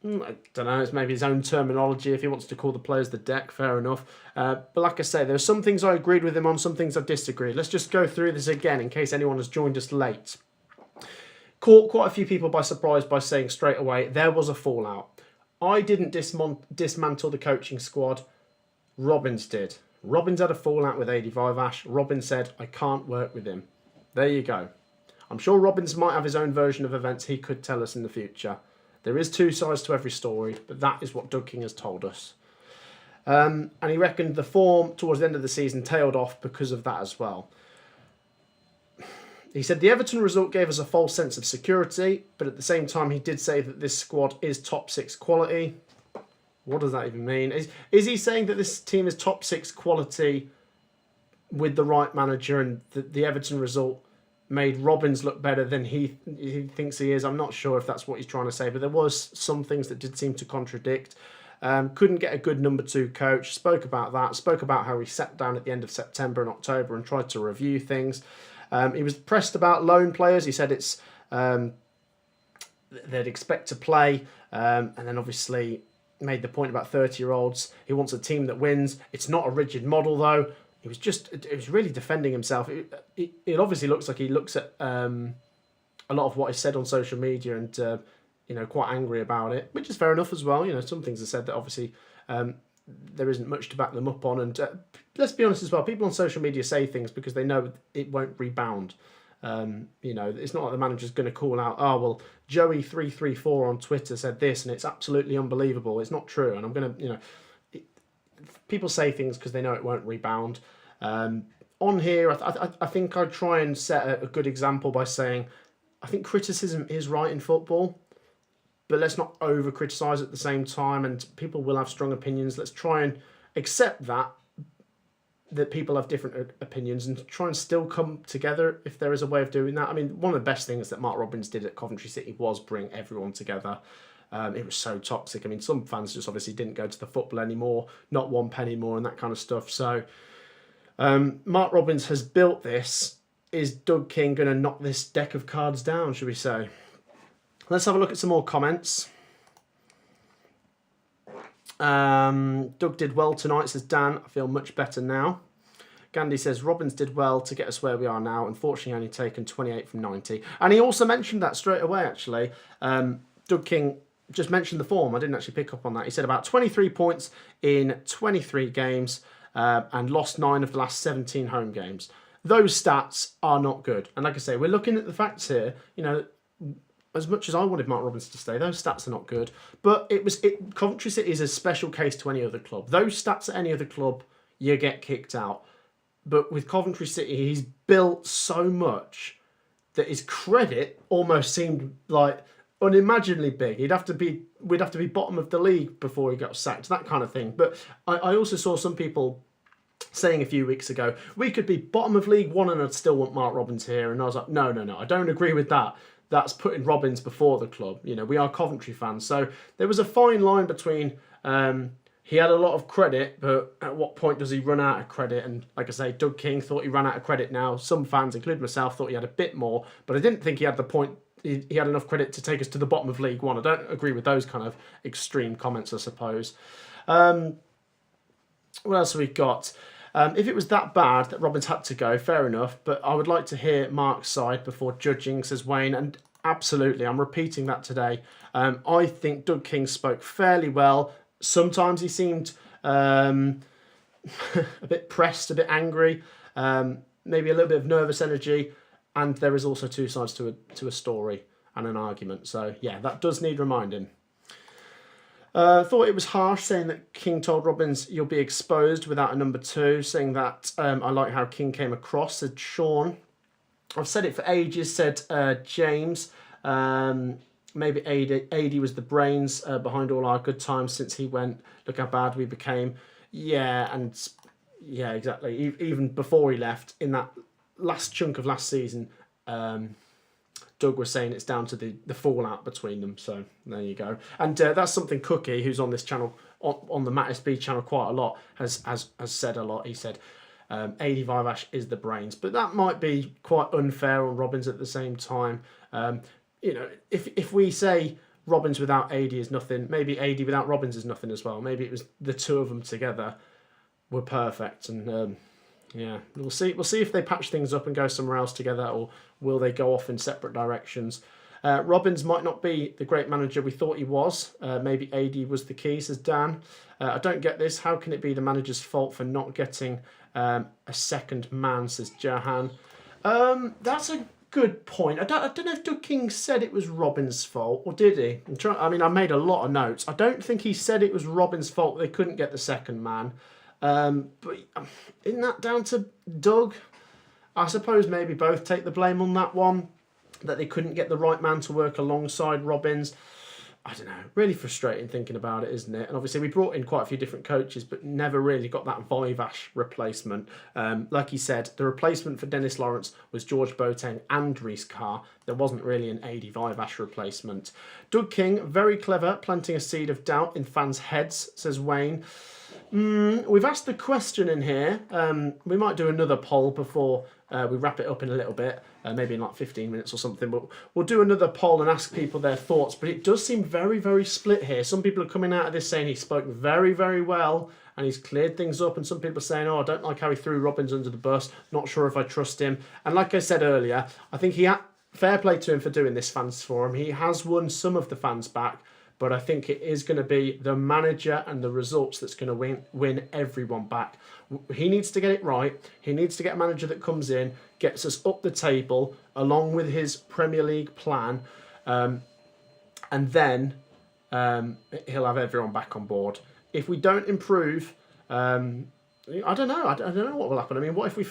I don't know. It's maybe his own terminology. If he wants to call the players the Deck, fair enough. But like I say, there are some things I agreed with him on, some things I disagreed. Let's just go through this again in case anyone has joined us late. Caught quite a few people by surprise by saying straight away there was a fallout. I didn't dismantle the coaching squad. Robins did. Robins had a fallout with AD Vash. Robins said, I can't work with him. There you go. I'm sure Robins might have his own version of events he could tell us in the future. There is 2 sides to every story, but that is what Doug King has told us. And he reckoned the form towards the end of the season tailed off because of that as well. He said the Everton result gave us a false sense of security, but at the same time he did say that this squad is top 6 quality. What does that even mean? Is he saying that this team is top 6 quality with the right manager, and the Everton result made Robins look better than he thinks he is? I'm not sure if that's what he's trying to say, but there was some things that did seem to contradict. Couldn't get a good number 2 coach. Spoke about that. Spoke about how he sat down at the end of September and October and tried to review things. He was pressed about loan players. He said it's they'd expect to play, and then obviously made the point about 30-year-olds. He wants a team that wins. It's not a rigid model, though. It was really defending himself. It obviously looks like he looks at a lot of what is said on social media and quite angry about it, which is fair enough as well. Some things are said that obviously there isn't much to back them up on, and let's be honest as well. People on social media say things because they know it won't rebound. It's not like the manager's going to call out, oh, well, Joey334 on Twitter said this and it's absolutely unbelievable. It's not true. And I'm going to, people say things because they know it won't rebound. On here, I think I'd try and set a good example by saying, I think criticism is right in football, but let's not over-criticise at the same time, and people will have strong opinions. Let's try and accept that people have different opinions and try and still come together if there is a way of doing that. I mean, one of the best things that Mark Robins did at Coventry City was bring everyone together. It was so toxic. I mean, some fans just obviously didn't go to the football anymore, not one penny more and that kind of stuff. So Mark Robins has built this. Is Doug King going to knock this deck of cards down, should we say? Let's have a look at some more comments. Doug did well tonight, says Dan. I feel much better now. Gandhi says Robins did well to get us where we are now. Unfortunately, only taken 28 from 90. And he also mentioned that straight away, actually. Doug King just mentioned the form. I didn't actually pick up on that. He said about 23 points in 23 games and lost 9 of the last 17 home games. Those stats are not good. And like I say, we're looking at the facts here. As much as I wanted Mark Robins to stay, those stats are not good. But Coventry City is a special case to any other club. Those stats at any other club, you get kicked out. But with Coventry City, he's built so much that his credit almost seemed like unimaginably big. We'd have to be bottom of the league before he got sacked, that kind of thing. But I also saw some people saying a few weeks ago, we could be bottom of League One and I'd still want Mark Robins here. And I was like, no, I don't agree with that. That's putting Robins before the club. You know, we are Coventry fans. So there was a fine line between he had a lot of credit, but at what point does he run out of credit? And like I say, Doug King thought he ran out of credit now. Some fans, including myself, thought he had a bit more, but I didn't think he had the point. He had enough credit to take us to the bottom of League One. I don't agree with those kind of extreme comments, I suppose. What else have we got? If it was that bad that Robins had to go, fair enough, but I would like to hear Mark's side before judging, says Wayne, and absolutely, I'm repeating that today. I think Doug King spoke fairly well. Sometimes he seemed a bit pressed, a bit angry, maybe a little bit of nervous energy, and there is also two sides to a story and an argument. So, yeah, that does need reminding. Thought it was harsh saying that King told Robins you'll be exposed without a number 2, saying that I like how King came across, said Sean. I've said it for ages, said James. Maybe AD was the brains behind all our good times since he went. Look how bad we became. Yeah, exactly. Even before he left, in that last chunk of last season, Doug was saying it's down to the fallout between them. So there you go. And that's something Cookie, who's on this channel, on the Matt SB channel quite a lot, has said a lot. He said AD Vash is the brains. But that might be quite unfair on Robins at the same time. You know, if we say Robins without AD is nothing, maybe AD without Robins is nothing as well. Maybe it was the two of them together were perfect. And yeah, we'll see if they patch things up and go somewhere else together, or will they go off in separate directions. Robins might not be the great manager we thought he was. Maybe AD was the key, says Dan. I don't get this. How can it be the manager's fault for not getting a second man, says Jahan. That's a good point. I don't know if Doug King said it was Robins' fault, or did he? I mean, I made a lot of notes. I don't think he said it was Robins' fault they couldn't get the second man. But isn't that down to Doug? I suppose maybe both take the blame on that one, that they couldn't get the right man to work alongside Robins. I don't know, really frustrating thinking about it, isn't it? And obviously we brought in quite a few different coaches, but never really got that Vash replacement. Like he said, the replacement for Dennis Lawrence was George Boateng and Rhys Carr. There wasn't really an AD Vash replacement. Doug King, very clever, planting a seed of doubt in fans' heads, says Wayne. We've asked the question in here. We might do another poll before we wrap it up in a little bit, maybe in like 15 minutes or something. But we'll do another poll and ask people their thoughts. But it does seem very, very split here. Some people are coming out of this saying he spoke very, very well and he's cleared things up. And some people are saying, oh, I don't like how he threw Robins under the bus. Not sure if I trust him. And like I said earlier, I think fair play to him for doing this fans forum. He has won some of the fans back. But I think it is going to be the manager and the results that's going to win everyone back. He needs to get it right. He needs to get a manager that comes in, gets us up the table, along with his Premier League plan, and then he'll have everyone back on board. If we don't improve, I don't know. I don't know what will happen. I mean, what if we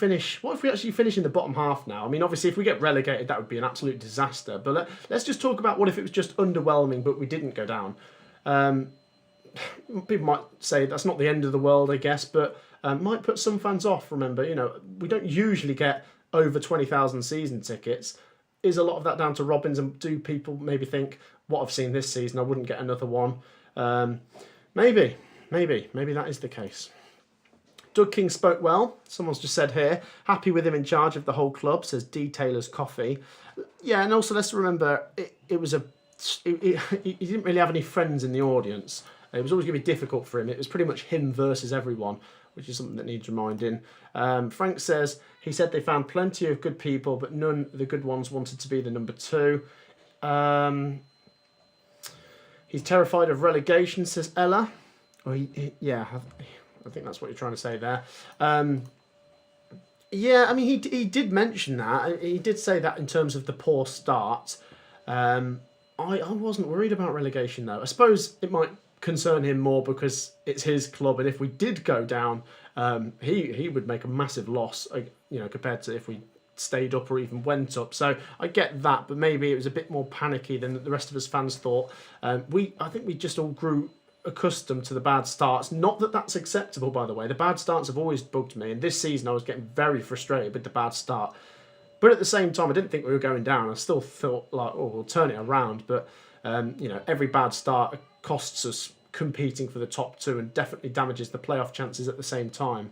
actually finish in the bottom half now? I mean, obviously, if we get relegated, that would be an absolute disaster. But let's just talk about what if it was just underwhelming, but we didn't go down. People might say that's not the end of the world, I guess, but might put some fans off. Remember, we don't usually get over 20,000 season tickets. Is a lot of that down to Robins, and do people maybe think, what I've seen this season, I wouldn't get another one? Maybe that is the case. Doug King spoke well. Someone's just said here, happy with him in charge of the whole club, says D. Taylor's Coffee. Yeah, and also let's remember, he didn't really have any friends in the audience. It was always going to be difficult for him. It was pretty much him versus everyone, which is something that needs reminding. Frank says, he said they found plenty of good people, but none of the good ones wanted to be the number 2. He's terrified of relegation, says Ella. I think that's what you're trying to say there. Yeah, I mean, he did mention that. He did say that in terms of the poor start. I wasn't worried about relegation, though. I suppose it might concern him more because it's his club, and if we did go down, he would make a massive loss, compared to if we stayed up or even went up. So I get that, but maybe it was a bit more panicky than the rest of us fans thought. I think we just all grew accustomed to the bad starts. Not that that's acceptable, by the way. The bad starts have always bugged me, and this season I was getting very frustrated with the bad start. But at the same time, I didn't think we were going down. I still thought, like, oh, we'll turn it around. But, every bad start costs us competing for the top two and definitely damages the playoff chances at the same time.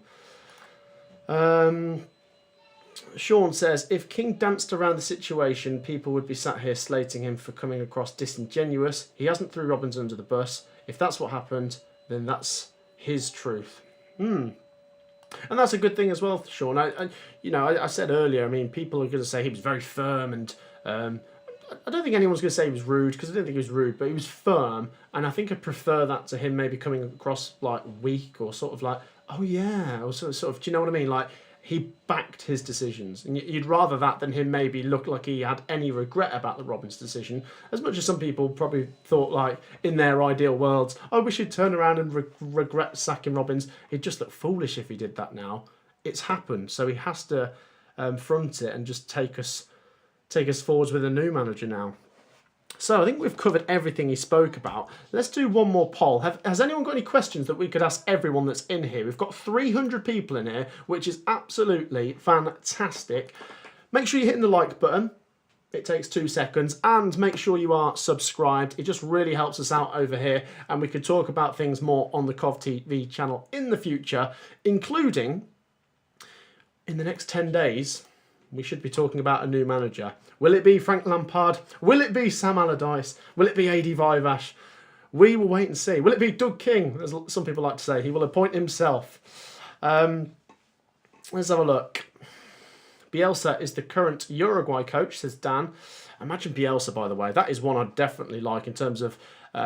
Sean says, if King danced around the situation, people would be sat here slating him for coming across disingenuous. He hasn't threw Robbins under the bus. If that's what happened, then that's his truth. And that's a good thing as well, Sean. I said earlier, I mean, people are going to say he was very firm, and I don't think anyone's going to say he was rude, because I didn't think he was rude, but he was firm, and I think I prefer that to him maybe coming across like weak or sort of like, oh yeah, or sort of, do you know what I mean? Like, he backed his decisions, and you'd rather that than him maybe look like he had any regret about the Robbins decision, as much as some people probably thought, like, in their ideal worlds, oh, we should turn around and regret sacking Robbins. He'd just look foolish if he did that now. It's happened, so he has to front it and just take us forwards with a new manager now. So I think we've covered everything he spoke about. Let's do one more poll. Has anyone got any questions that we could ask everyone that's in here? We've got 300 people in here, which is absolutely fantastic. Make sure you're hitting the like button. It takes 2 seconds. And make sure you are subscribed. It just really helps us out over here. And we could talk about things more on the Cov TV channel in the future, including in the next 10 days. We should be talking about a new manager. Will it be Frank Lampard? Will it be Sam Allardyce? Will it be Adi Vash? We will wait and see. Will it be Doug King, as some people like to say? He will appoint himself. Let's have a look. Bielsa is the current Uruguay coach, says Dan. Imagine Bielsa, by the way. That is one I'd definitely like in terms of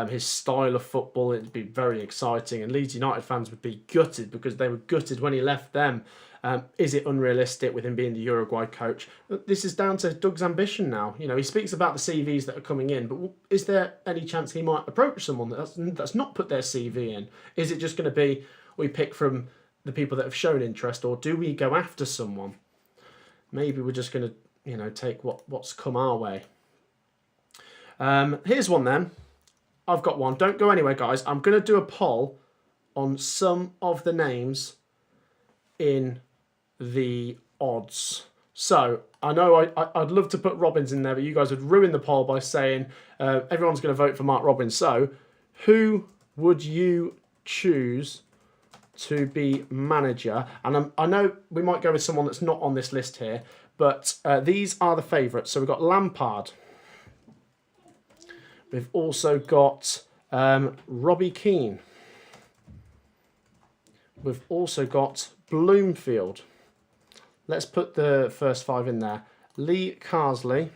his style of football. It'd be very exciting. And Leeds United fans would be gutted because they were gutted when he left them. Is it unrealistic with him being the Uruguay coach? This is down to Doug's ambition now. He speaks about the CVs that are coming in, but is there any chance he might approach someone that's not put their CV in? Is it just going to be we pick from the people that have shown interest, or do we go after someone? Maybe we're just going to, take what's come our way. Here's one then. I've got one. Don't go anywhere, guys. I'm going to do a poll on some of the names in the odds. So I know I'd love to put Robbins in there, but you guys would ruin the poll by saying everyone's going to vote for Mark Robbins. So who would you choose to be manager? And I know we might go with someone that's not on this list here, but these are the favourites. So we've got Lampard. We've also got Robbie Keane. We've also got Bloomfield. Let's put the first 5 in there. Lee Carsley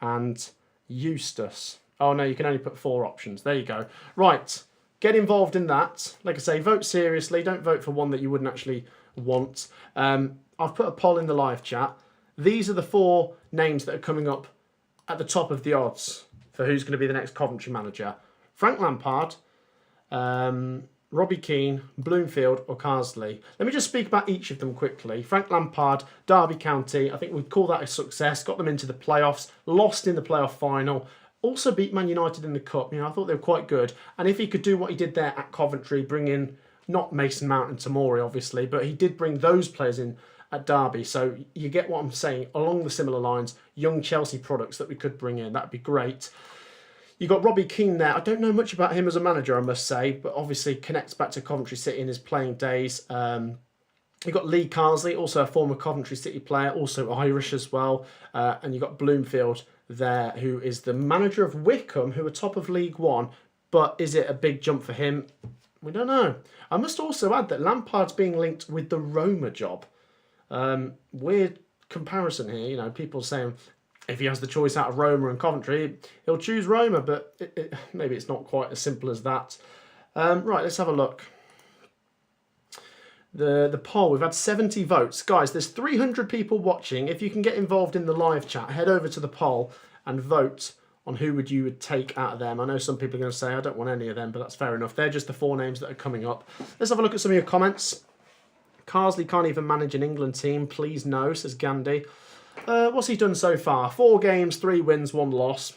and Eustace. Oh no, you can only put 4 options. There you go. Right, get involved in that. Like I say, vote seriously. Don't vote for one that you wouldn't actually want. I've put a poll in the live chat. These are the 4 names that are coming up at the top of the odds for who's going to be the next Coventry manager. Frank Lampard, Robbie Keane, Bloomfield or Carsley. Let me just speak about each of them quickly. Frank Lampard, Derby County, I think we'd call that a success. Got them into the playoffs, lost in the playoff final, also beat Man United in the Cup. I thought they were quite good. And if he could do what he did there at Coventry, bring in, not Mason Mount and Tamori obviously, but he did bring those players in at Derby. So you get what I'm saying, along the similar lines, young Chelsea products that we could bring in. That'd be great. You got Robbie Keane there. I don't know much about him as a manager, I must say, but obviously connects back to Coventry City in his playing days. You've got Lee Carsley, also a former Coventry City player, also Irish as well. And you've got Bloomfield there, who is the manager of Wycombe, who are top of League One. But is it a big jump for him? We don't know. I must also add that Lampard's being linked with the Roma job. Weird comparison here. People saying, if he has the choice out of Roma and Coventry, he'll choose Roma, but maybe it's not quite as simple as that. Right, let's have a look. The poll, we've had 70 votes. Guys, there's 300 people watching. If you can get involved in the live chat, head over to the poll and vote on who you would take out of them. I know some people are going to say, I don't want any of them, but that's fair enough. They're just the 4 names that are coming up. Let's have a look at some of your comments. Carsley can't even manage an England team. Please no, says Gandhi. What's he done so far? 4 games, 3 wins, 1 loss.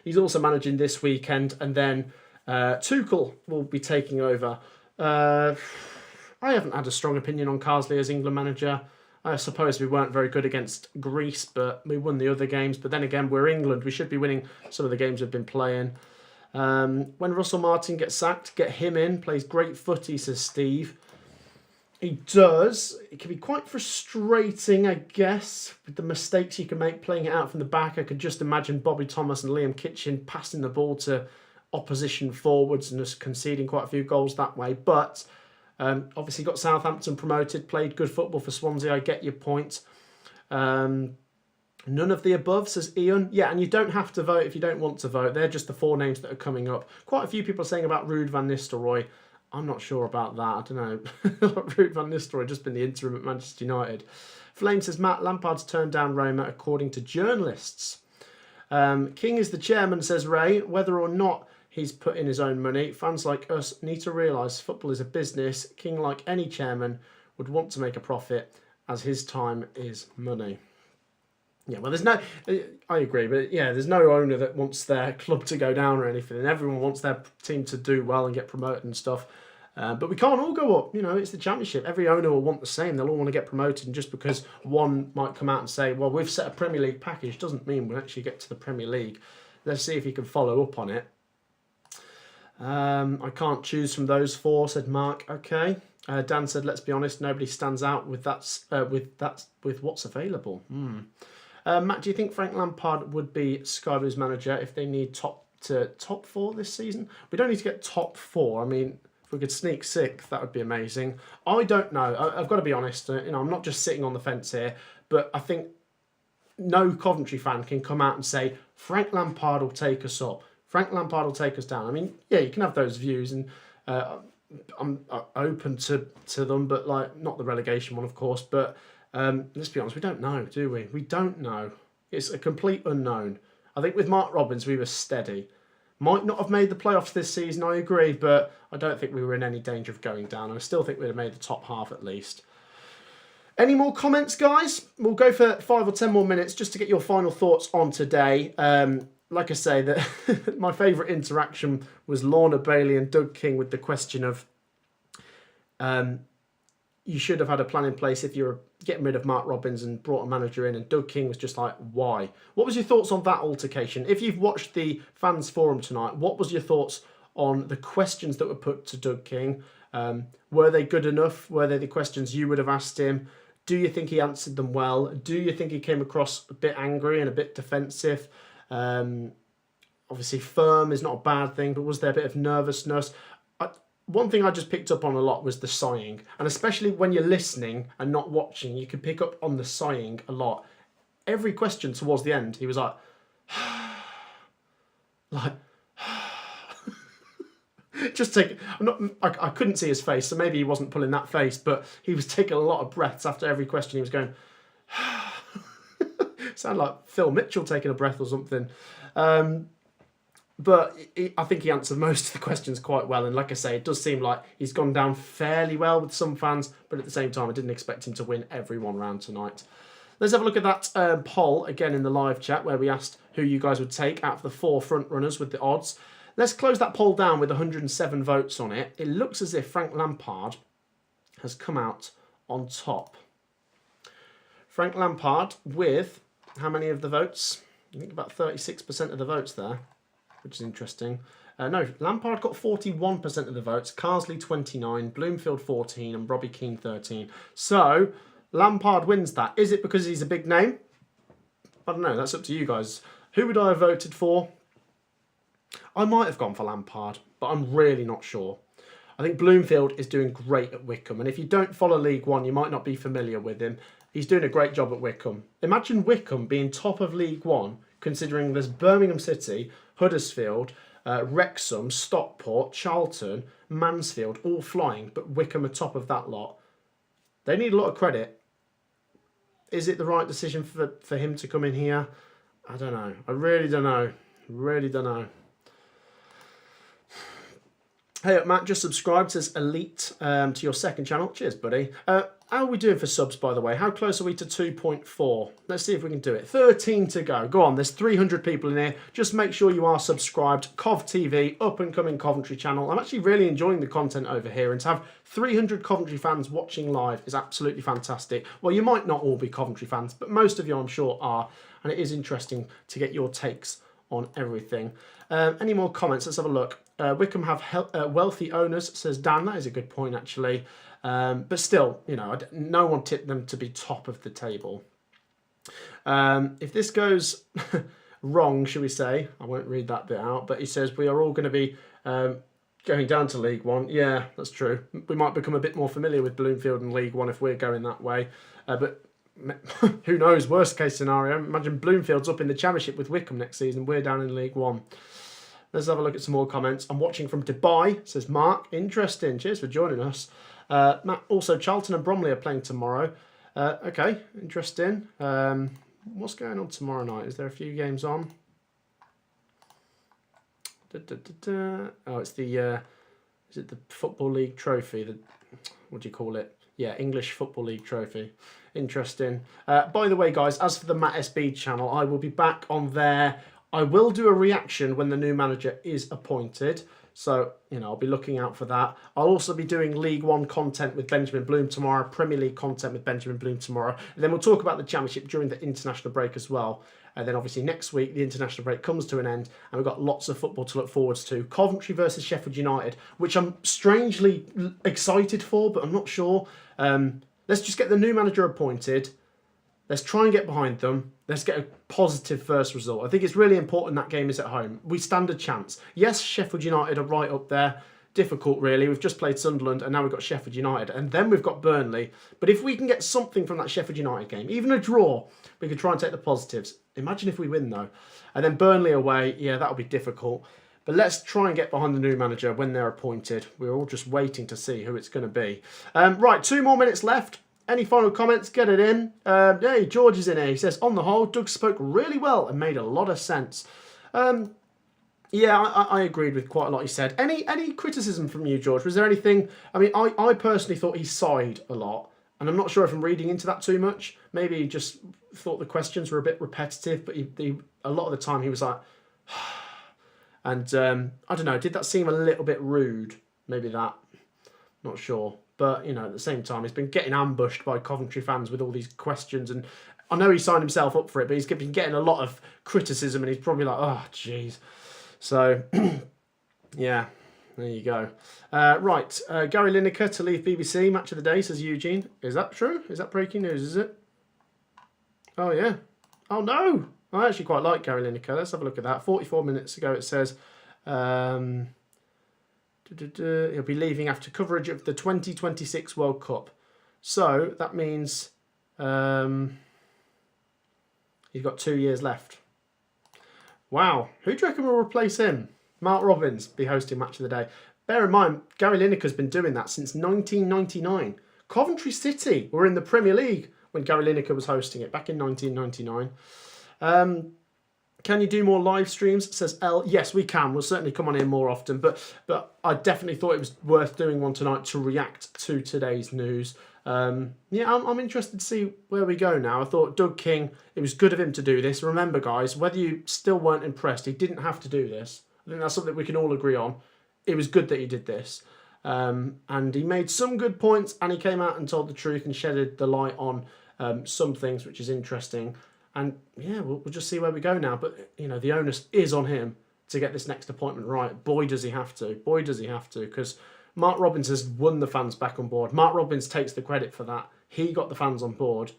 He's also managing this weekend, and then Tuchel will be taking over. I haven't had a strong opinion on Carsley as England manager. I suppose we weren't very good against Greece, but we won the other games. But then again, we're England. We should be winning some of the games we've been playing. When Russell Martin gets sacked, get him in. Plays great footy, says Steve. He does. It can be quite frustrating, I guess, with the mistakes you can make playing it out from the back. I could just imagine Bobby Thomas and Liam Kitchen passing the ball to opposition forwards and just conceding quite a few goals that way. But obviously got Southampton promoted, played good football for Swansea. I get your point. None of the above, says Ian. Yeah, and you don't have to vote if you don't want to vote. They're just the 4 names that are coming up. Quite a few people are saying about Ruud van Nistelrooy. I'm not sure about that. I don't know. Ruud van Nistelrooy just been the interim at Manchester United. Flame says Matt Lampard's turned down Roma according to journalists. King is the chairman, says Ray. Whether or not he's put in his own money, fans like us need to realise football is a business. King, like any chairman, would want to make a profit as his time is money. Yeah, well, there's no... I agree, but yeah, there's no owner that wants their club to go down or anything, and everyone wants their team to do well and get promoted and stuff. But we can't all go up. You know, it's the Championship. Every owner will want the same. They'll all want to get promoted, and just because one might come out and say, well, we've set a Premier League package, doesn't mean we'll actually get to the Premier League. Let's see if you can follow up on it. I can't choose from those 4, said Mark. Okay. Dan said, let's be honest, nobody stands out with what's available. Matt, do you think Frank Lampard would be Sky Blues manager if they need top 4 this season? We don't need to get top 4. I mean, if we could sneak 6th, that would be amazing. I don't know. I've got to be honest. I'm not just sitting on the fence here, but I think no Coventry fan can come out and say Frank Lampard will take us up. Frank Lampard will take us down. I mean, yeah, you can have those views, and I'm open to them, but like not the relegation one, of course. But let's be honest, we don't know, do we? We don't know. It's a complete unknown. I think with Mark Robins, we were steady. Might not have made the playoffs this season, I agree, but I don't think we were in any danger of going down. I still think we'd have made the top half at least. Any more comments, guys? We'll go for 5 or 10 more minutes just to get your final thoughts on today. Like I say, that my favourite interaction was Lorna Bailey and Doug King with the question of you should have had a plan in place if you were getting rid of Mark Robins and brought a manager in, and Doug King was just like, why? What was your thoughts on that altercation? If you've watched the fans forum tonight, what was your thoughts on the questions that were put to Doug King? Were they good enough? Were they the questions you would have asked him? Do you think he answered them well? Do you think he came across a bit angry and a bit defensive? Obviously firm is not a bad thing, but was there a bit of nervousness? One thing I just picked up on a lot was the sighing, and especially when you're listening and not watching, you can pick up on the sighing a lot. Every question towards the end, he was like, like, just take. I couldn't see his face, so maybe he wasn't pulling that face, but he was taking a lot of breaths after every question. He was going, sound like Phil Mitchell taking a breath or something. But I think he answered most of the questions quite well. And like I say, it does seem like he's gone down fairly well with some fans. But at the same time, I didn't expect him to win every one round tonight. Let's have a look at that poll again in the live chat where we asked who you guys would take out of the 4 front runners with the odds. Let's close that poll down with 107 votes on it. It looks as if Frank Lampard has come out on top. Frank Lampard with how many of the votes? I think about 36% of the votes there, which is interesting. No, Lampard got 41% of the votes, Carsley 29, Bloomfield 14, and Robbie Keane 13. So, Lampard wins that. Is it because he's a big name? I don't know, that's up to you guys. Who would I have voted for? I might have gone for Lampard, but I'm really not sure. I think Bloomfield is doing great at Wycombe, and if you don't follow League One, you might not be familiar with him. He's doing a great job at Wycombe. Imagine Wycombe being top of League One, considering there's Birmingham City, Huddersfield, Wrexham, Stockport, Charlton, Mansfield, all flying, but Wycombe are top of that lot. They need a lot of credit. Is it the right decision for him to come in here? I don't know. I really don't know. Really don't know. Hey up, Matt, just subscribed, says Elite, to your second channel. Cheers, buddy. How are we doing for subs, by the way? How close are we to 2.4? Let's see if we can do it. 13 to go. Go on, there's 300 people in here. Just make sure you are subscribed. Cov TV, up-and-coming Coventry channel. I'm actually really enjoying the content over here, and to have 300 Coventry fans watching live is absolutely fantastic. Well, you might not all be Coventry fans, but most of you, I'm sure, are, and it is interesting to get your takes on everything. Any more comments? Let's have a look. Wickham have wealthy owners, says Dan. That is a good point, actually. But still, you know, no one tipped them to be top of the table. If this goes wrong, shall we say, I won't read that bit out, but he says we are all going to be going down to League One. Yeah, that's true. We might become a bit more familiar with Bloomfield and League One if we're going that way. But who knows, worst case scenario, imagine Bloomfield's up in the Championship with Wickham next season. We're down in League One. Let's have a look at some more comments. I'm watching from Dubai, says Mark. Interesting. Cheers for joining us. Matt, also Charlton and Bromley are playing tomorrow. Okay, interesting. What's going on tomorrow night? Is there a few games on? Oh, it's the is it the Football League Trophy? What do you call it? Yeah, English Football League Trophy. Interesting. By the way, guys, as for the Matt SB channel, I will be back on there. I will do a reaction when the new manager is appointed. So, you know, I'll be looking out for that. I'll also be doing League One content with Benjamin Bloom tomorrow, Premier League content with Benjamin Bloom tomorrow. And then we'll talk about the Championship during the international break as well. And then obviously next week, the international break comes to an end and we've got lots of football to look forwards to. Coventry versus Sheffield United, which I'm strangely excited for, but I'm not sure. Let's just get the new manager appointed. Let's try and get behind them. Let's get a positive first result. I think it's really important that game is at home. We stand a chance. Yes, Sheffield United are right up there. Difficult, really. We've just played Sunderland and now we've got Sheffield United. And then we've got Burnley. But if we can get something from that Sheffield United game, even a draw, we could try and take the positives. Imagine if we win, though. And then Burnley away, yeah, that'll be difficult. But let's try and get behind the new manager when they're appointed. We're all just waiting to see who it's going to be. Right, 2 more minutes left. Any final comments? Get it in. Hey, George is in here. He says, on the whole, Doug spoke really well and made a lot of sense. Yeah, I agreed with quite a lot he said. Any criticism from you, George? Was there anything... I mean, I personally thought he sighed a lot. And I'm not sure if I'm reading into that too much. Maybe he just thought the questions were a bit repetitive. But a lot of the time he was like... And I don't know, did that seem a little bit rude? Maybe that. Not sure. But, you know, at the same time, he's been getting ambushed by Coventry fans with all these questions. And I know he signed himself up for it, but he's been getting a lot of criticism. And he's probably like, oh, jeez. So, yeah, there you go. Right, Gary Lineker to leave BBC. Match of the day, says Eugene. Is that true? Is that breaking news, is it? Oh, yeah. Oh, no. I actually quite like Gary Lineker. Let's have a look at that. 44 minutes ago, it says... he'll be leaving after coverage of the 2026 World Cup. So that means he's got 2 years left. Wow. Who do you reckon will replace him? Mark Robbins be hosting Match of the Day. Bear in mind, Gary Lineker's been doing that since 1999. Coventry City were in the Premier League when Gary Lineker was hosting it back in 1999. Can you do more live streams? Says L. Yes, we can. We'll certainly come on here more often. But I definitely thought it was worth doing one tonight to react to today's news. Yeah, I'm interested to see where we go now. I thought Doug King, it was good of him to do this. Remember, guys, whether you still weren't impressed, he didn't have to do this. I think that's something we can all agree on. It was good that he did this. And he made some good points and he came out and told the truth and shedded the light on some things, which is interesting. And yeah, we'll just see where we go now. But, you know, the onus is on him to get this next appointment right. Boy, does he have to. Boy, does he have to. Because Mark Robbins has won the fans back on board. Mark Robbins takes the credit for that. He got the fans on board.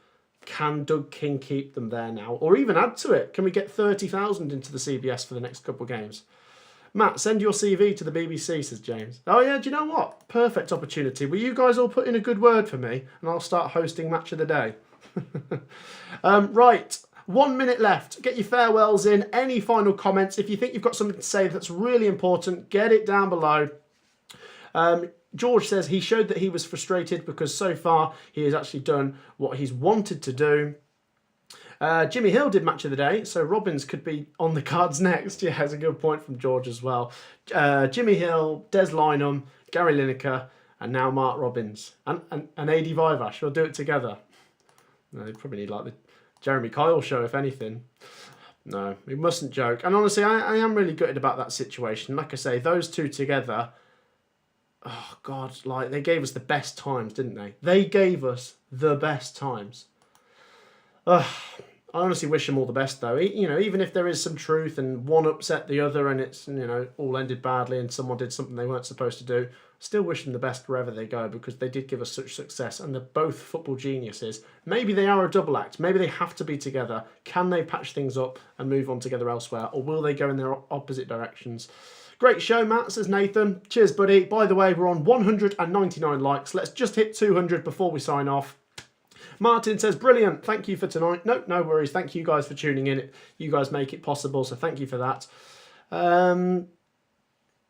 Can Doug King keep them there now? Or even add to it? Can we get 30,000 into the CBS for the next couple of games? Matt, send your CV to the BBC, says James. Oh yeah, do you know what? Perfect opportunity. Will you guys all put in a good word for me? And I'll start hosting Match of the Day. Right. 1 minute left. Get your farewells in. Any final comments? If you think you've got something to say that's really important, get it down below. George says he showed that he was frustrated because so far he has actually done what he's wanted to do. Jimmy Hill did match of the day, so Robbins could be on the cards next. Yeah, that's a good point from George as well. Jimmy Hill, Des Lynam, Gary Lineker, and now Mark Robbins. And AD Vivash. We'll do it together. No, they probably need like the Jeremy Kyle show, if anything. No, we mustn't joke. And honestly, I am really gutted about that situation. Like I say, those two together, oh God, like they gave us the best times, didn't they? They gave us the best times. I honestly wish them all the best, though. You know, even if there is some truth and one upset the other and it's, you know, all ended badly and someone did something they weren't supposed to do, still wish them the best wherever they go, because they did give us such success and they're both football geniuses. Maybe they are a double act. Maybe they have to be together. Can they patch things up and move on together elsewhere, or will they go in their opposite directions? Great show, Matt, says Nathan. Cheers, buddy. By the way, we're on 199 likes. Let's just hit 200 before we sign off. Martin says, brilliant. Thank you for tonight. No worries. Thank you guys for tuning in. You guys make it possible, so thank you for that.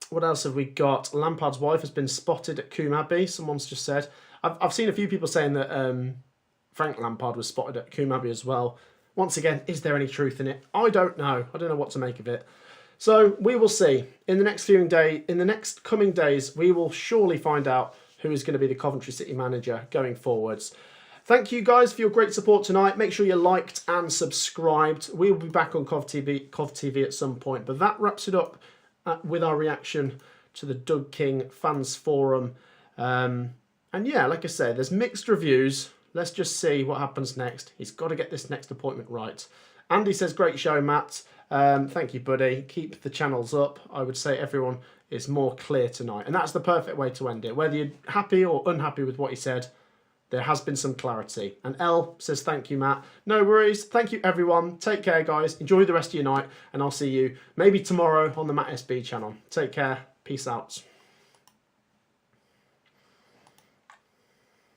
What else have we got? Lampard's wife has been spotted at Coombe Abbey, someone's just said. I've seen a few people saying that Frank Lampard was spotted at Coombe Abbey as well. Once again, is there any truth in it? I don't know. I don't know what to make of it. So we will see. In the next coming days, we will surely find out who is going to be the Coventry City manager going forwards. Thank you guys for your great support tonight. Make sure you liked and subscribed. We will be back on Cov TV at some point. But that wraps it up with our reaction to the Doug King Fans Forum. And yeah, like I said, there's mixed reviews. Let's just see what happens next. He's got to get this next appointment right. Andy says, great show, Matt. Thank you, buddy. Keep the channels up. I would say everyone is more clear tonight. And that's the perfect way to end it. Whether you're happy or unhappy with what he said, there has been some clarity. And Elle says, thank you, Matt. No worries. Thank you, everyone. Take care, guys. Enjoy the rest of your night. And I'll see you maybe tomorrow on the Matt SB channel. Take care. Peace out.